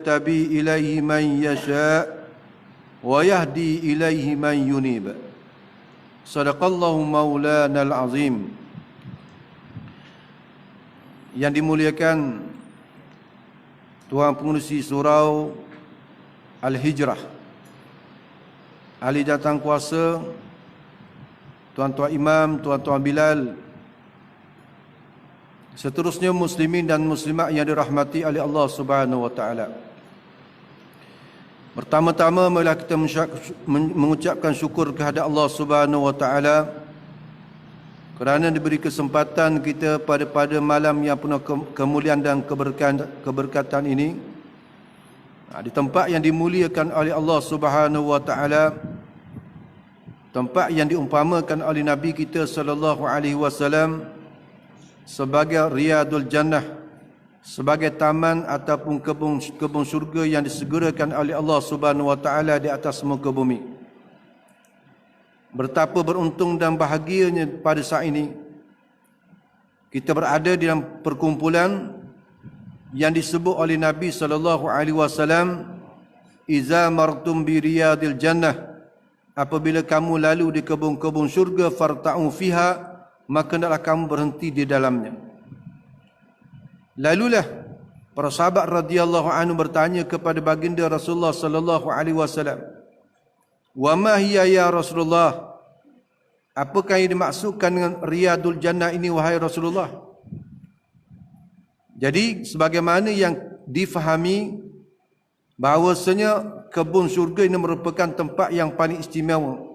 يجتبي إليه من يشاء ويهدي إليه من ينيب. صدق الله مولانا العظيم. Yang dimuliakan Tuan Pengerusi Surau Al-Hijrah, ahli datang kuasa, tuan-tuan imam, tuan-tuan Bilal, seterusnya muslimin dan muslimat yang dirahmati oleh Allah Subhanahu wa taala. Pertama-tama marilah kita mengucapkan syukur kehadap Allah Subhanahu wa taala kerana diberi kesempatan kita pada malam yang penuh kemuliaan dan keberkatan ini, di tempat yang dimuliakan oleh Allah Subhanahu wa taala, tempat yang diumpamakan oleh Nabi kita sallallahu alaihi wasallam sebagai Riyadul Jannah, sebagai taman ataupun kebun syurga yang disegerakan oleh Allah Subhanahu wa taala di atas muka bumi. Betapa beruntung dan bahagianya pada saat ini kita berada di dalam perkumpulan yang disebut oleh Nabi sallallahu alaihi wasallam, "Iza martum bi riyadil jannah." Apabila kamu lalu di kebun-kebun syurga, farta'u fiha, maka hendaklah kamu berhenti di dalamnya. Lalulah para sahabat radhiyallahu anhu bertanya kepada baginda Rasulullah sallallahu alaihi wasallam, "Wa ma hiya ya Rasulullah?" Apakah yang dimaksudkan dengan Riyadul Jannah ini wahai Rasulullah? Jadi sebagaimana yang difahami bahawasanya kebun syurga ini merupakan tempat yang paling istimewa,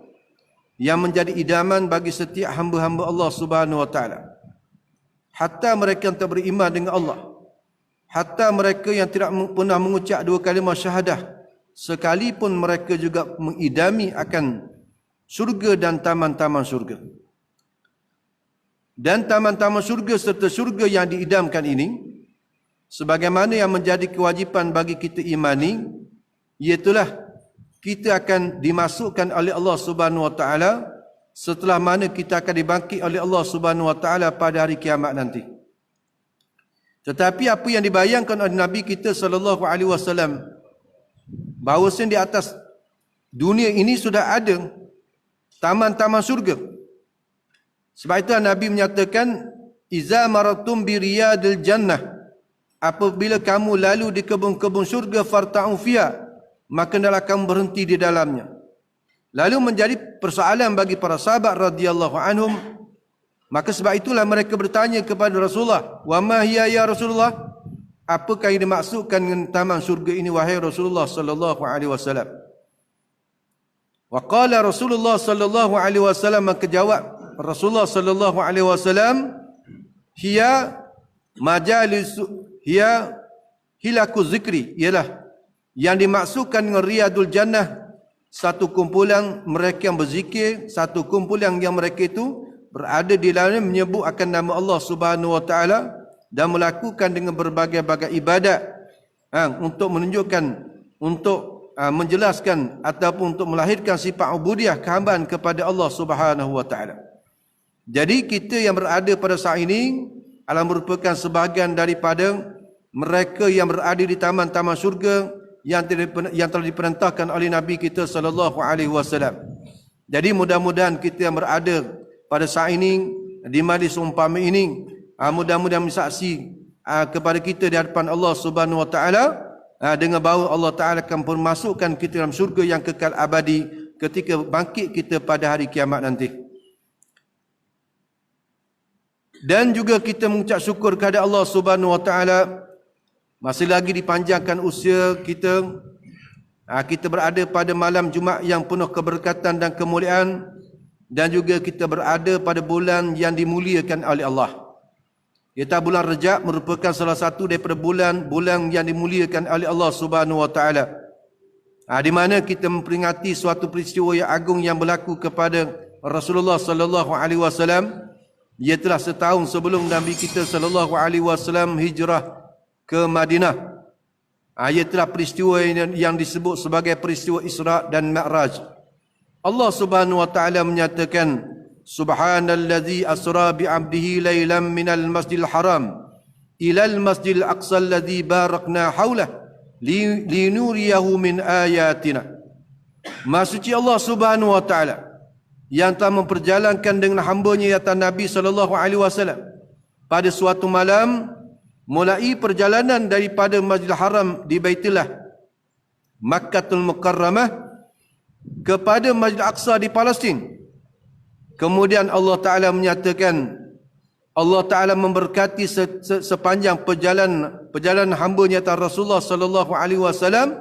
yang menjadi idaman bagi setiap hamba-hamba Allah Subhanahu wa taala. Hatta mereka yang tak beriman dengan Allah, hatta mereka yang tidak pernah mengucap dua kalimah syahadah, sekalipun mereka juga mengidami akan syurga dan taman-taman syurga. Dan taman-taman syurga serta syurga yang diidamkan ini, sebagaimana yang menjadi kewajipan bagi kita imani, iaitulah kita akan dimasukkan oleh Allah Subhanahu wa taala setelah mana kita akan dibangkit oleh Allah Subhanahu wa taala pada hari kiamat nanti. Tetapi apa yang dibayangkan oleh Nabi kita sallallahu alaihi wasallam, bahawasanya di atas dunia ini sudah ada taman-taman syurga. Sebab itu Nabi menyatakan, "Iza maratum bi riyadil jannah." Apabila kamu lalu di kebun-kebun syurga, farta'u fiha, maka hendaklah kamu berhenti di dalamnya. Lalu menjadi persoalan bagi para sahabat radhiyallahu anhum. Maka sebab itulah mereka bertanya kepada Rasulullah, "Wa ma hiya ya Rasulullah?" Apakah yang dimaksudkan dengan taman syurga ini wahai Rasulullah sallallahu alaihi wasallam? Wa qala Rasulullah sallallahu alaihi wasallam, maka jawab Rasulullah sallallahu alaihi wasallam, "Hiya hilaku zikri." Ialah yang dimaksudkan dengan Riyadul Jannah, satu kumpulan mereka yang berzikir, satu kumpulan yang mereka itu berada di dalamnya menyebut akan nama Allah Subhanahu wa taala dan melakukan dengan berbagai-bagai ibadat untuk menunjukkan, untuk menjelaskan ataupun untuk melahirkan sifat ubudiyah, kehambaan kepada Allah Subhanahu wa taala. Jadi kita yang berada pada saat ini adalah merupakan sebahagian daripada mereka yang berada di taman-taman syurga yang telah diperintahkan oleh Nabi kita sallallahu alaihi wasallam. Jadi mudah-mudahan kita yang berada pada saat ini di majlis umpama ini, mudah-mudahan mensaksi kepada kita di hadapan Allah Subhanahu wa taala, dengan bahawa Allah taala akan memasukkan kita dalam syurga yang kekal abadi ketika bangkit kita pada hari kiamat nanti. Dan juga kita mengucap syukur kepada Allah Subhanahu wa taala, masih lagi dipanjangkan usia kita. Kita berada pada malam Jumaat yang penuh keberkatan dan kemuliaan, dan juga kita berada pada bulan yang dimuliakan oleh Allah. Iaitu bulan Rajab merupakan salah satu daripada bulan yang dimuliakan oleh Allah Subhanahu wa taala. Di mana kita memperingati suatu peristiwa yang agung yang berlaku kepada Rasulullah sallallahu alaihi wasallam. Iaitulah setahun sebelum Nabi kita sallallahu alaihi wasallam hijrah ke Madinah. Iaitulah peristiwa yang disebut sebagai peristiwa Isra dan Mi'raj. Allah Subhanahu wa taala menyatakan, "Subhanallazi asra bi'abdihi lailan minal masjidil haram ilal masjidil aqsa alladzi barakna haulah linuriyahu min ayatina. Maha suci Allah Subhanahu wa taala yang telah memperjalankan dengan hamba-Nya yaitu Nabi sallallahu alaihi wasallam pada suatu malam, mulai perjalanan daripada Masjidil Haram di Baitullah Makkatul Mukarramah kepada Masjid Aqsa di Palestin. Kemudian Allah Ta'ala menyatakan, Allah Ta'ala memberkati sepanjang perjalanan hamba-Nya Rasulullah sallallahu alaihi wasallam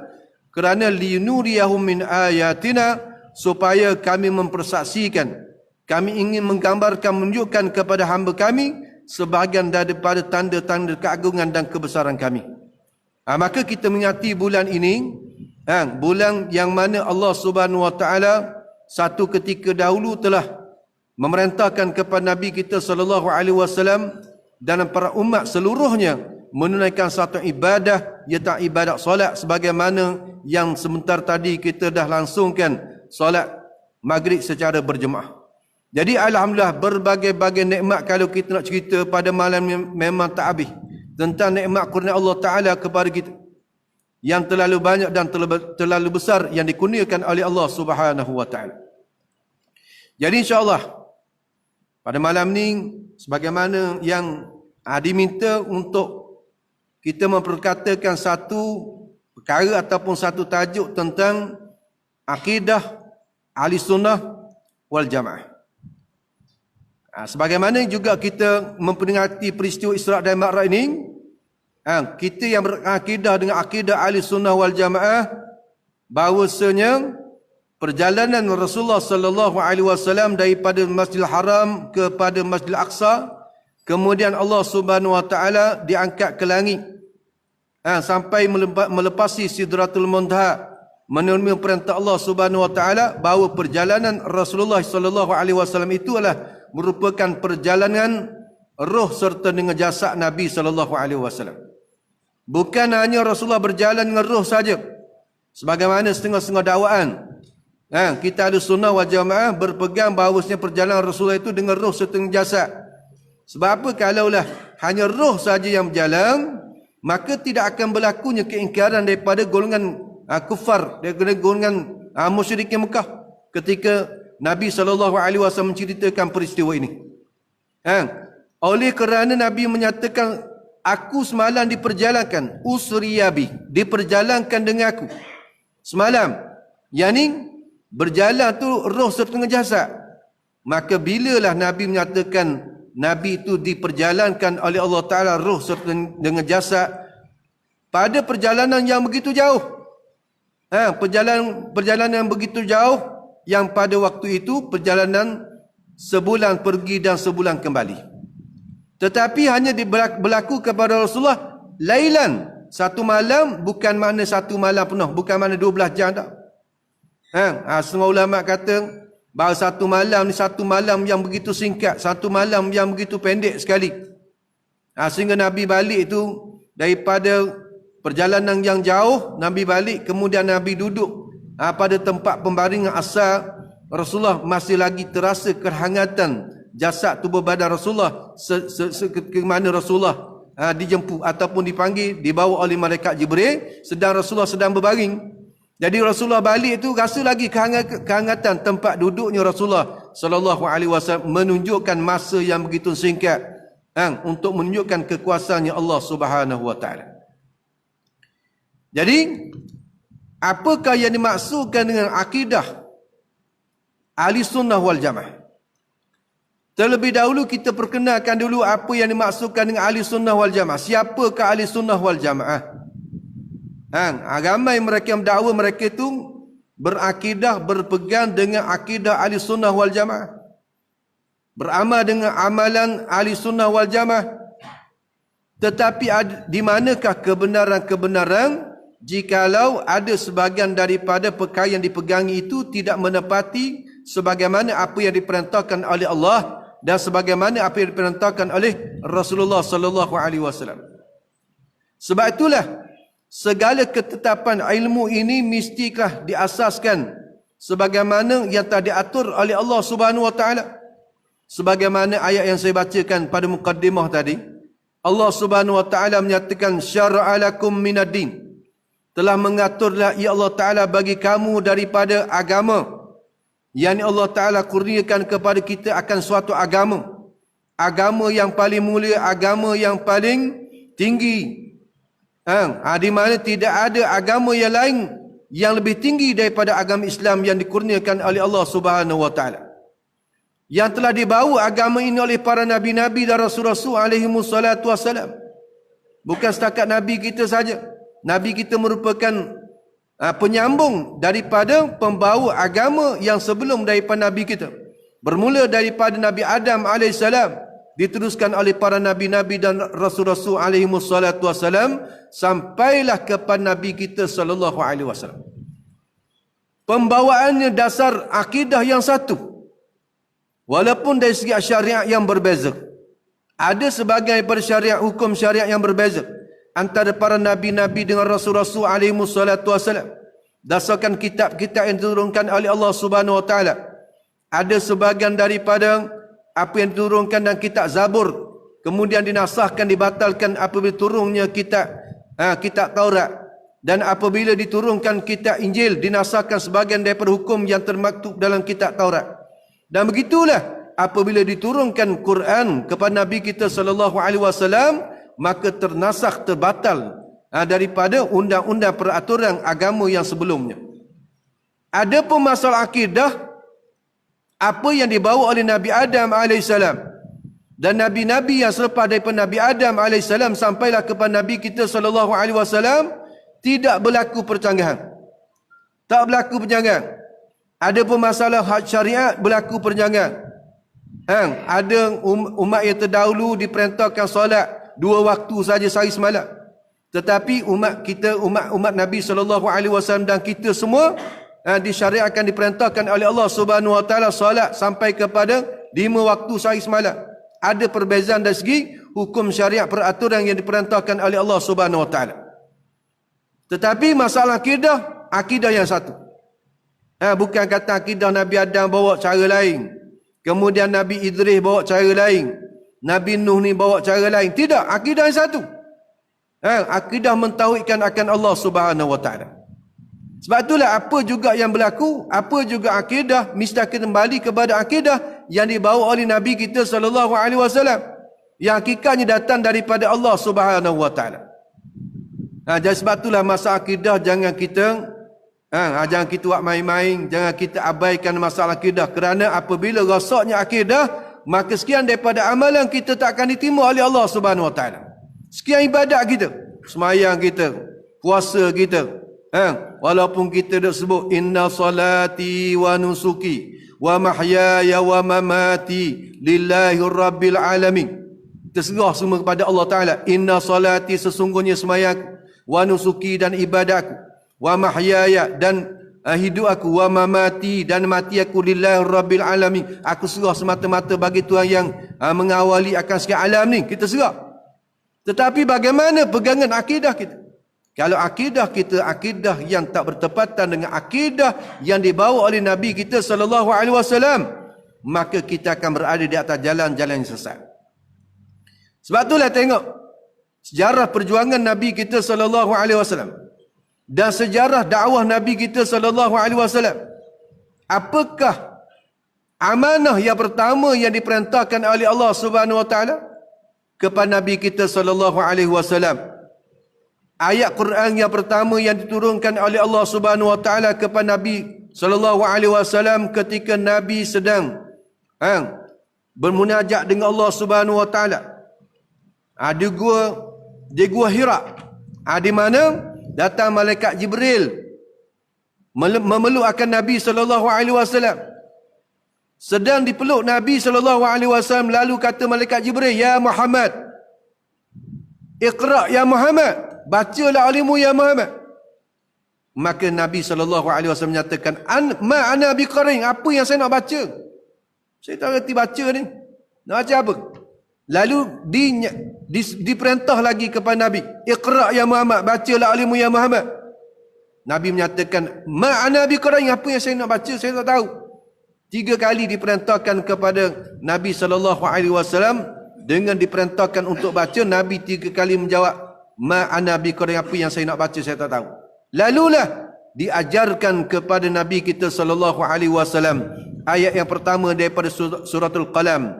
kerana linuriyahum min ayatina, supaya kami mempersaksikan, kami ingin menggambarkan, menunjukkan kepada hamba kami sebahagian daripada tanda-tanda keagungan dan kebesaran kami. Maka kita mengingati bulan ini, bulan yang mana Allah Subhanahu wa taala satu ketika dahulu telah memerintahkan kepada Nabi kita sallallahu alaihi wasallam dan para umat seluruhnya menunaikan satu ibadah, iaitu ibadat solat, sebagaimana yang sebentar tadi kita dah langsungkan solat maghrib secara berjemaah. Jadi alhamdulillah, berbagai-bagai nikmat kalau kita nak cerita pada malam ni memang tak habis tentang nikmat kurnia Allah Ta'ala kepada kita yang terlalu banyak dan terlalu besar yang dikurniakan oleh Allah Subhanahu wa Ta'ala. Jadi insya-Allah pada malam ni, sebagaimana yang diminta untuk kita memperkatakan satu perkara ataupun satu tajuk tentang akidah Ahli Sunnah wal Jamaah. Sebagaimana juga kita memperingati peristiwa Isra' dan Mi'raj ini, kita yang berakidah dengan akidah Ahli Sunnah wal Jamaah bahawasanya perjalanan Rasulullah sallallahu alaihi wasallam daripada Masjidil Haram kepada Masjidil Aqsa, kemudian Allah Subhanahu wa taala diangkat ke langit sampai melepasi Sidratul Muntaha, menerima perintah Allah Subhanahu wa taala bahawa perjalanan Rasulullah sallallahu alaihi wasallam itu adalah merupakan perjalanan roh serta dengan jasad Nabi sallallahu alaihi wasallam. Bukan hanya Rasulullah berjalan dengan roh saja, sebagaimana setengah-setengah dakwaan. Kita Ahli Sunnah wal Jamaah berpegang bahawasanya perjalanan Rasulullah itu dengan roh serta dengan jasad. Sebab apa? Kalaulah hanya roh saja yang berjalan, maka tidak akan berlakunya keingkaran daripada golongan kufar, daripada golongan musyrikin Mekah ketika Nabi SAW menceritakan peristiwa ini. Oleh kerana Nabi menyatakan, aku semalam diperjalankan, usriyabi, diperjalankan dengan aku semalam, yakni berjalan tu roh serta jasad. Maka bilalah Nabi menyatakan Nabi itu diperjalankan oleh Allah Ta'ala roh serta dengan jasad pada perjalanan yang begitu jauh. Perjalanan yang begitu jauh, yang pada waktu itu perjalanan sebulan pergi dan sebulan kembali. Tetapi hanya berlaku kepada Rasulullah lailan, satu malam, bukan makna satu malam penuh, bukan makna 12 jam tak. Setengah ulama kata bahawa satu malam ni satu malam yang begitu singkat, satu malam yang begitu pendek sekali. Sehingga Nabi balik itu daripada perjalanan yang jauh, Nabi balik, kemudian Nabi duduk pada tempat pembaringan asal Rasulullah, masih lagi terasa kehangatan jasad tubuh badan Rasulullah ke mana Rasulullah dijemput ataupun dipanggil, dibawa oleh malaikat Jibril sedang Rasulullah sedang berbaring. Jadi Rasulullah balik itu rasa lagi kehangatan tempat duduknya Rasulullah sallallahu alaihi wasallam, menunjukkan masa yang begitu singkat untuk menunjukkan kekuasaannya Allah Subhanahu wa taala. Jadi apakah yang dimaksudkan dengan akidah Ahli Sunnah wal Jamaah? Terlebih dahulu kita perkenalkan dulu apa yang dimaksudkan dengan Ahli Sunnah wal Jamaah. Siapakah Ahli Sunnah wal Jamaah? Ramai mereka yang mendakwa mereka itu berakidah, berpegang dengan akidah Ahli Sunnah wal Jamaah, beramal dengan amalan Ahli Sunnah wal Jamaah. Tetapi di manakah kebenaran-kebenaran jikalau ada sebahagian daripada perkara yang dipegangi itu tidak menepati sebagaimana apa yang diperintahkan oleh Allah dan sebagaimana apa yang diperintahkan oleh Rasulullah sallallahu alaihi wasallam. Sebab itulah segala ketetapan ilmu ini mistikah diasaskan sebagaimana yang telah diatur oleh Allah Subhanahu wa taala. Sebagaimana ayat yang saya bacakan pada mukaddimah tadi, Allah Subhanahu wa taala menyatakan syara'a lakum minad din, telah mengaturlah ya Allah Ta'ala bagi kamu daripada agama yang Allah Ta'ala kurniakan kepada kita akan suatu agama. Agama yang paling mulia, agama yang paling tinggi. Di mana tidak ada agama yang lain yang lebih tinggi daripada agama Islam yang dikurniakan oleh Allah Subhanahu wa Ta'ala. Yang telah dibawa agama ini oleh para nabi-nabi dan rasul-rasul alaihi wassalatu wassalam. Bukan setakat nabi kita saja. Nabi kita merupakan penyambung daripada pembawa agama yang sebelum daripada nabi kita. Bermula daripada Nabi Adam AS, diteruskan oleh para nabi-nabi dan rasul-rasul alaihi wassalatu wassalam, sampailah kepada nabi kita sallallahu alaihi wasallam. Pembawaannya dasar akidah yang satu. Walaupun dari segi syariat yang berbeza. Ada sebagai daripada syariat, hukum syariat yang berbeza antara para nabi-nabi dengan rasul-rasul alaihi wassalatu wassalam. Dasarkan kitab-kitab yang diturunkan oleh Allah Subhanahu wa Ta'ala. Ada sebahagian daripada apa yang diturunkan dalam kitab Zabur, kemudian dinasahkan, dibatalkan apabila turunnya kitab Taurat. Dan apabila diturunkan kitab Injil, dinasahkan sebahagian daripada hukum yang termaktub dalam kitab Taurat. Dan begitulah apabila diturunkan Quran kepada Nabi kita sallallahu alaihi wasallam, maka ternasakh, terbatal daripada undang-undang peraturan agama yang sebelumnya. Adapun masalah akidah, apa yang dibawa oleh Nabi Adam AS dan nabi-nabi yang selepas daripada Nabi Adam AS sampailah kepada Nabi kita sallallahu alaihi wasallam, tidak berlaku percanggahan. Tak berlaku percanggahan. Adapun masalah hak syariat berlaku percanggahan. Ada umat yang terdahulu diperintahkan solat 2 waktu saja sehari semalam. Tetapi umat kita, umat Nabi SAW dan kita semua disyariatkan, diperintahkan oleh Allah Subhanahu Wa Taala solat sampai kepada 5 waktu sehari semalam. Ada perbezaan dari segi hukum syariat peraturan yang diperintahkan oleh Allah Subhanahu Wa Taala. Tetapi masalah akidah yang satu. Bukan kata akidah Nabi Adam bawa cara lain, kemudian Nabi Idris bawa cara lain, Nabi Nuh ni bawa cara lain. Tidak, akidah yang satu. Akidah mentauhidkan akan Allah Subhanahu Wa Taala. Sebab itulah apa juga yang berlaku, apa juga akidah, mesti kembali kepada akidah yang dibawa oleh Nabi kita sallallahu alaihi wasallam, yang hakikatnya datang daripada Allah Subhanahu Wa Taala. Jadi sebab itulah masa akidah jangan kita jangan kita buat main-main, jangan kita abaikan masalah akidah, kerana apabila rosaknya akidah, maka sekian daripada amalan kita tak akan diterima oleh Allah Subhanahu Wa Taala. Sekian ibadat kita, semayang kita, puasa kita, walaupun kita dah sebut inna salati wa nusuki wa mahyaya wa mamati lillahi rabbil alamin, terserah semua kepada Allah Taala. Inna salati, sesungguhnya semayang, wa nusuki, dan ibadatku, wa mahyaya, dan hidup aku, wa mamati, dan mati aku, lillahi rabbil alamin, aku serah semata-mata bagi Tuhan yang mengawali akan sekian alam ni, kita serah. Tetapi bagaimana pegangan akidah kita? Kalau akidah kita akidah yang tak bertepatan dengan akidah yang dibawa oleh Nabi kita sallallahu alaihi wasallam, maka kita akan berada di atas jalan-jalan yang sesat. Sebab itulah tengok sejarah perjuangan Nabi kita sallallahu alaihi wasallam dan sejarah dakwah Nabi kita sallallahu alaihi wasallam. Apakah amanah yang pertama yang diperintahkan oleh Allah Subhanahu wa taala kepada Nabi kita sallallahu alaihi wasallam? Ayat Quran yang pertama yang diturunkan oleh Allah Subhanahu wa taala kepada Nabi sallallahu alaihi wasallam ketika Nabi sedang bermunajat dengan Allah Subhanahu wa taala. Di gua Hira. Di mana datang malaikat Jibril memeluk akan Nabi sallallahu alaihi wasallam. Sedang dipeluk Nabi sallallahu alaihi wasallam, lalu kata malaikat Jibril, "Ya Muhammad, Iqra ya Muhammad, bacalah alimu ya Muhammad." Maka Nabi sallallahu alaihi wasallam menyatakan, "Ma ana biqarin, apa yang saya nak baca? Saya tak reti baca ni. Nak baca apa?" Lalu diperintah lagi kepada Nabi, "Iqra ya Muhammad, bacalah alimu ya Muhammad." Nabi menyatakan, "Ma ana biqarin, apa yang saya nak baca? Saya tak tahu." 3 kali diperintahkan kepada Nabi sallallahu alaihi wasallam dengan diperintahkan untuk baca. Nabi 3 kali menjawab, "Ma ana biqarin, apa yang saya nak baca saya tak tahu." Lalulah diajarkan kepada Nabi kita sallallahu alaihi wasallam ayat yang pertama daripada suratul Qalam.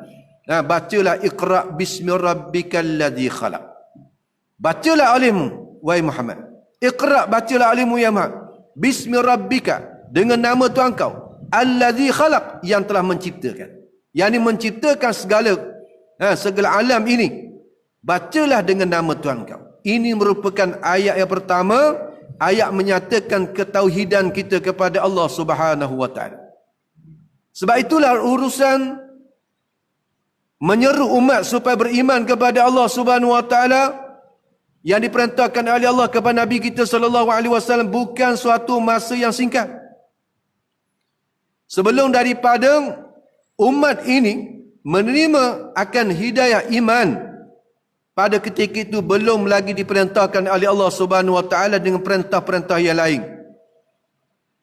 Bacalah Iqra bismi rabbikal ladzi khalaq. Bacalah olehmu wahai Muhammad. Iqra, bacalah olehmu ya Muhammad. Bismi rabbika, dengan nama Tuhan kau. Alladzi khalaq, yang telah menciptakan. Yang ini menciptakan segala alam ini. Bacalah dengan nama Tuhan kau. Ini merupakan ayat yang pertama, ayat menyatakan ketauhidan kita kepada Allah Subhanahu wa taala. Sebab itulah urusan menyeru umat supaya beriman kepada Allah Subhanahu wa taala yang diperintahkan oleh Allah kepada Nabi kita sallallahu alaihi wasallam bukan suatu masa yang singkat. Sebelum daripada umat ini menerima akan hidayah iman, pada ketika itu belum lagi diperintahkan oleh Allah Subhanahu wa taala dengan perintah-perintah yang lain.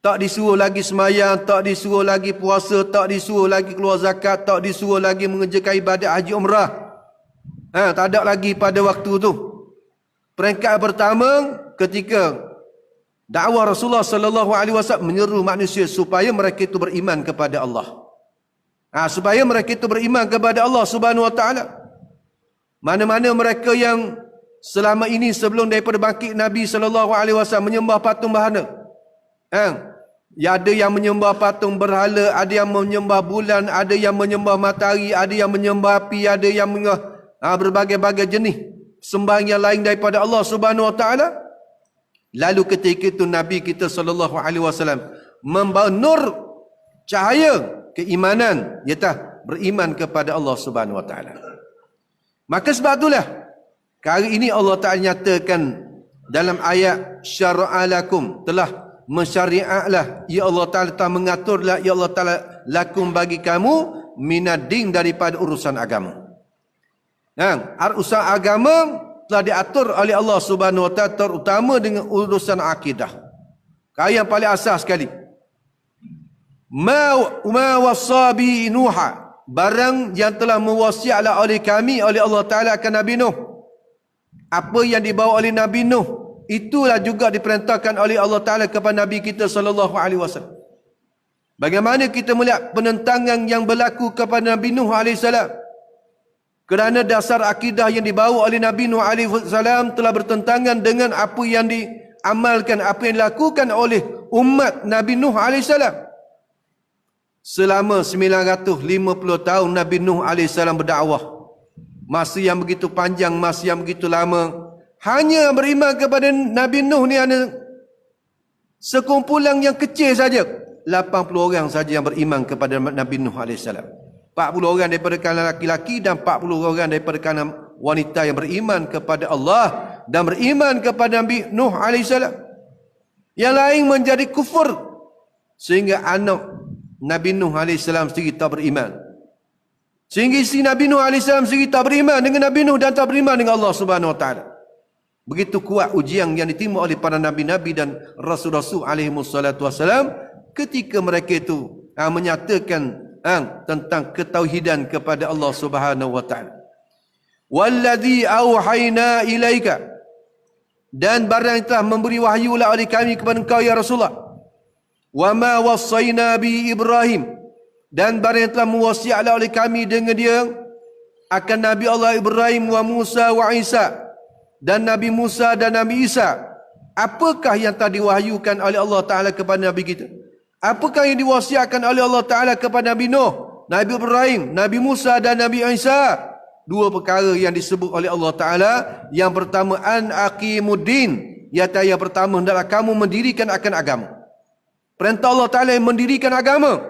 Tak disuruh lagi sembahyang, tak disuruh lagi puasa, tak disuruh lagi keluar zakat, tak disuruh lagi mengerjakan ibadat haji umrah. Tak ada lagi pada waktu tu. Peringkat pertama ketika dakwah Rasulullah sallallahu alaihi wasallam menyeru manusia supaya mereka itu beriman kepada Allah. Supaya mereka itu beriman kepada Allah Subhanahu wa taala. Mana-mana mereka yang selama ini sebelum daripada bangkit Nabi sallallahu alaihi wasallam menyembah patung berhala. Ya, ada yang menyembah patung berhala, ada yang menyembah bulan, ada yang menyembah matahari, ada yang menyembah api, ada yang berbagai-bagai jenis sembahyang yang lain daripada Allah Subhanahu wa taala. Lalu ketika itu Nabi kita sallallahu alaihi wasallam membawa nur cahaya keimanan, iaitu beriman kepada Allah Subhanahu wa taala. Maka sebab itulah kali ini Allah Taala nyatakan dalam ayat syara'a lakum, telah mensyariatlah ya Allah Taala, telah mengaturlah ya Allah Taala lakum bagi kamu minad-din, daripada urusan agama. Urusan agama telah diatur oleh Allah Subhanahu wa taala, terutama dengan urusan akidah. Yang paling asas sekali. Ma wasabi Nuha, barang yang telah mewasiatlah oleh kami, oleh Allah Ta'ala akan Nabi Nuh. Apa yang dibawa oleh Nabi Nuh, itulah juga diperintahkan oleh Allah Ta'ala kepada Nabi kita sallallahu alaihi wasallam. Bagaimana kita melihat penentangan yang berlaku kepada Nabi Nuh alaihi salam? Kerana dasar akidah yang dibawa oleh Nabi Nuh alaihi salam telah bertentangan dengan apa yang diamalkan, apa yang dilakukan oleh umat Nabi Nuh alaihi salam. Selama 950 tahun Nabi Nuh AS berdakwah. Masa yang begitu panjang, masa yang begitu lama. Hanya beriman kepada Nabi Nuh ni ada sekumpulan yang kecil saja. 80 orang saja yang beriman kepada Nabi Nuh AS. 40 orang daripada kalangan laki-laki dan 40 orang daripada kalangan wanita yang beriman kepada Allah dan beriman kepada Nabi Nuh AS. Yang lain menjadi kufur. Sehingga anak Nabi Nuh AS sendiri tak beriman. Sehingga isteri Nabi Nuh AS sendiri tak beriman dengan Nabi Nuh dan tak beriman dengan Allah Subhanahu wa taala. Begitu kuat ujian yang diterima oleh para nabi-nabi dan rasul-rasul alaihi wassalatu wassalam ketika mereka itu menyatakan tentang ketauhidan kepada Allah Subhanahu wa taala. Wallazi auhayna ilaika, dan barang telah memberi wahyu oleh kami kepada engkau ya Rasulullah. Wa ma wassayna bi Ibrahim, dan barang yang telah mewasiatlah oleh kami dengan dia akan Nabi Allah Ibrahim wa Musa wa Isa, dan Nabi Musa dan Nabi Isa. Apakah yang telah diwahyukan oleh Allah Ta'ala kepada Nabi kita? Apakah yang diwasiatkan oleh Allah Ta'ala kepada Nabi Nuh, Nabi Ibrahim, Nabi Musa dan Nabi Isa? Dua perkara yang disebut oleh Allah Ta'ala. Yang pertama, an aqimuddin, iaitu yang pertama hendaklah kamu mendirikan akan agama. Perintah Allah Ta'ala yang mendirikan agama.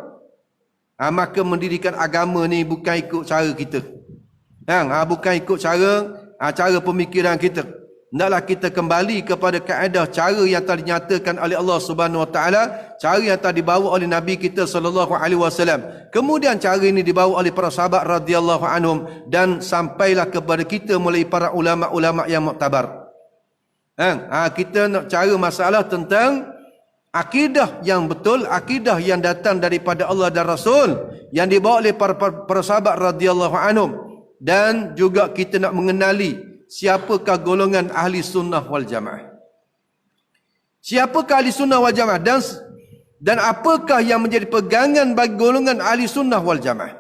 Maka mendirikan agama ni bukan ikut cara kita. Bukan ikut cara pemikiran kita. Hendaklah kita kembali kepada kaedah cara yang telah dinyatakan oleh Allah Subhanahu wa taala, cara yang telah dibawa oleh Nabi kita sallallahu alaihi wasallam. Kemudian cara ini dibawa oleh para sahabat radhiyallahu anhum dan sampailah kepada kita melalui para ulama-ulama yang muktabar. Kita nak cara masalah tentang akidah yang betul, akidah yang datang daripada Allah dan Rasul yang dibawa oleh para sahabat radhiyallahu anhum, dan juga kita nak mengenali siapakah golongan ahli sunnah wal jamaah. Siapakah ahli sunnah wal jamaah dan apakah yang menjadi pegangan bagi golongan ahli sunnah wal jamaah?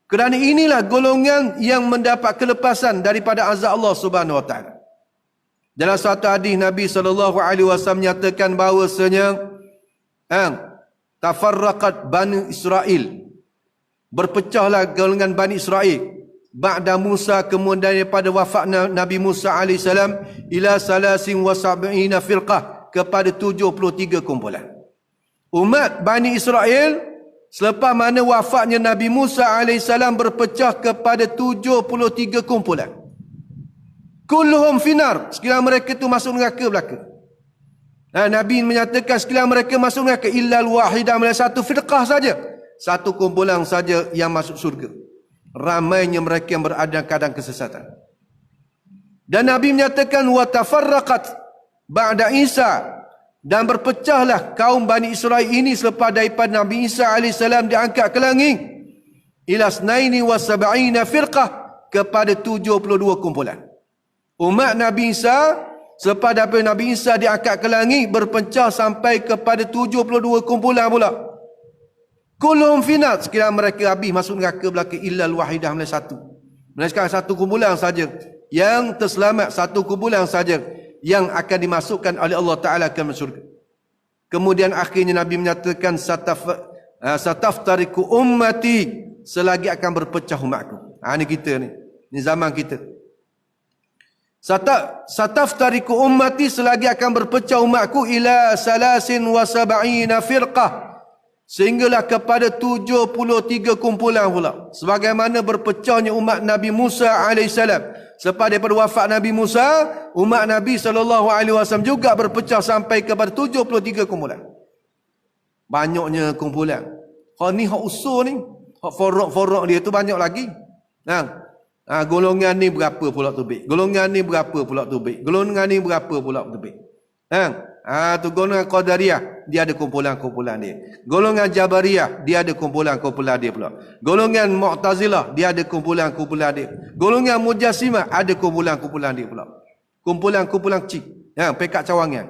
Kerana inilah golongan yang mendapat kelepasan daripada azab Allah Subhanahu wa taala. Dalam suatu hadis Nabi SAW menyatakan bahawasanya tafarraqat Bani Israel, berpecahlah golongan Bani Israel ba'da Musa, kemudian daripada wafat Nabi Musa AS, ila salasin wa sab'ina firqah, kepada 73 kumpulan. Umat Bani Israel selepas mana wafatnya Nabi Musa AS berpecah kepada 73 kumpulan. Kulluhum finar, sekalian mereka itu masuk neraka belaka. Nabi menyatakan sekalian mereka masuk neraka illal wahidah, satu firqah saja, satu kumpulan saja yang masuk surga. Ramainya mereka yang berada dalam keadaan kesesatan. Dan Nabi menyatakan wa tafarraqat ba'da Isa, dan berpecahlah kaum Bani Israel ini selepas daripada Nabi Isa AS diangkat ke langit, ila snaini wa sab'ina firqah, kepada 72 kumpulan. Umat Nabi Isa selepas daripada Nabi Isa diangkat ke langit berpecah sampai kepada 72 kumpulan pula. Kulluhum finat, sekiranya mereka habis masuk neraka belaka illal wahidah, melainkan satu kumpulan saja yang terselamat, satu kumpulan saja yang akan dimasukkan oleh Allah Ta'ala ke syurga. Kemudian akhirnya Nabi menyatakan sataftariku ummati, selagi akan berpecah umatku. Ini kita ni zaman kita. Sataftariku ummati, selagi akan berpecah umatku, ila salasin wa sab'ina firqah, sehinggalah kepada 73 kumpulan pula. Sebagaimana berpecahnya umat Nabi Musa AS. Selepas daripada wafat Nabi Musa, umat Nabi SAW juga berpecah sampai kepada 73 kumpulan. Banyaknya kumpulan. Hak ni, hak usul ni, hak forok dia tu banyak lagi. Golongan ni berapa pula tu baik. Golongan ni berapa pula tu baik. Golongan ni berapa pula tu baik. Tu golongan Qadariyah, dia ada kumpulan-kumpulan dia. Golongan Jabariyah, dia ada kumpulan-kumpulan dia pula. Golongan Mu'tazilah, dia ada kumpulan-kumpulan dia. Golongan Mujassimah, ada kumpulan-kumpulan dia pula. Kumpulan-kumpulan kecil. Pekat Cawangan,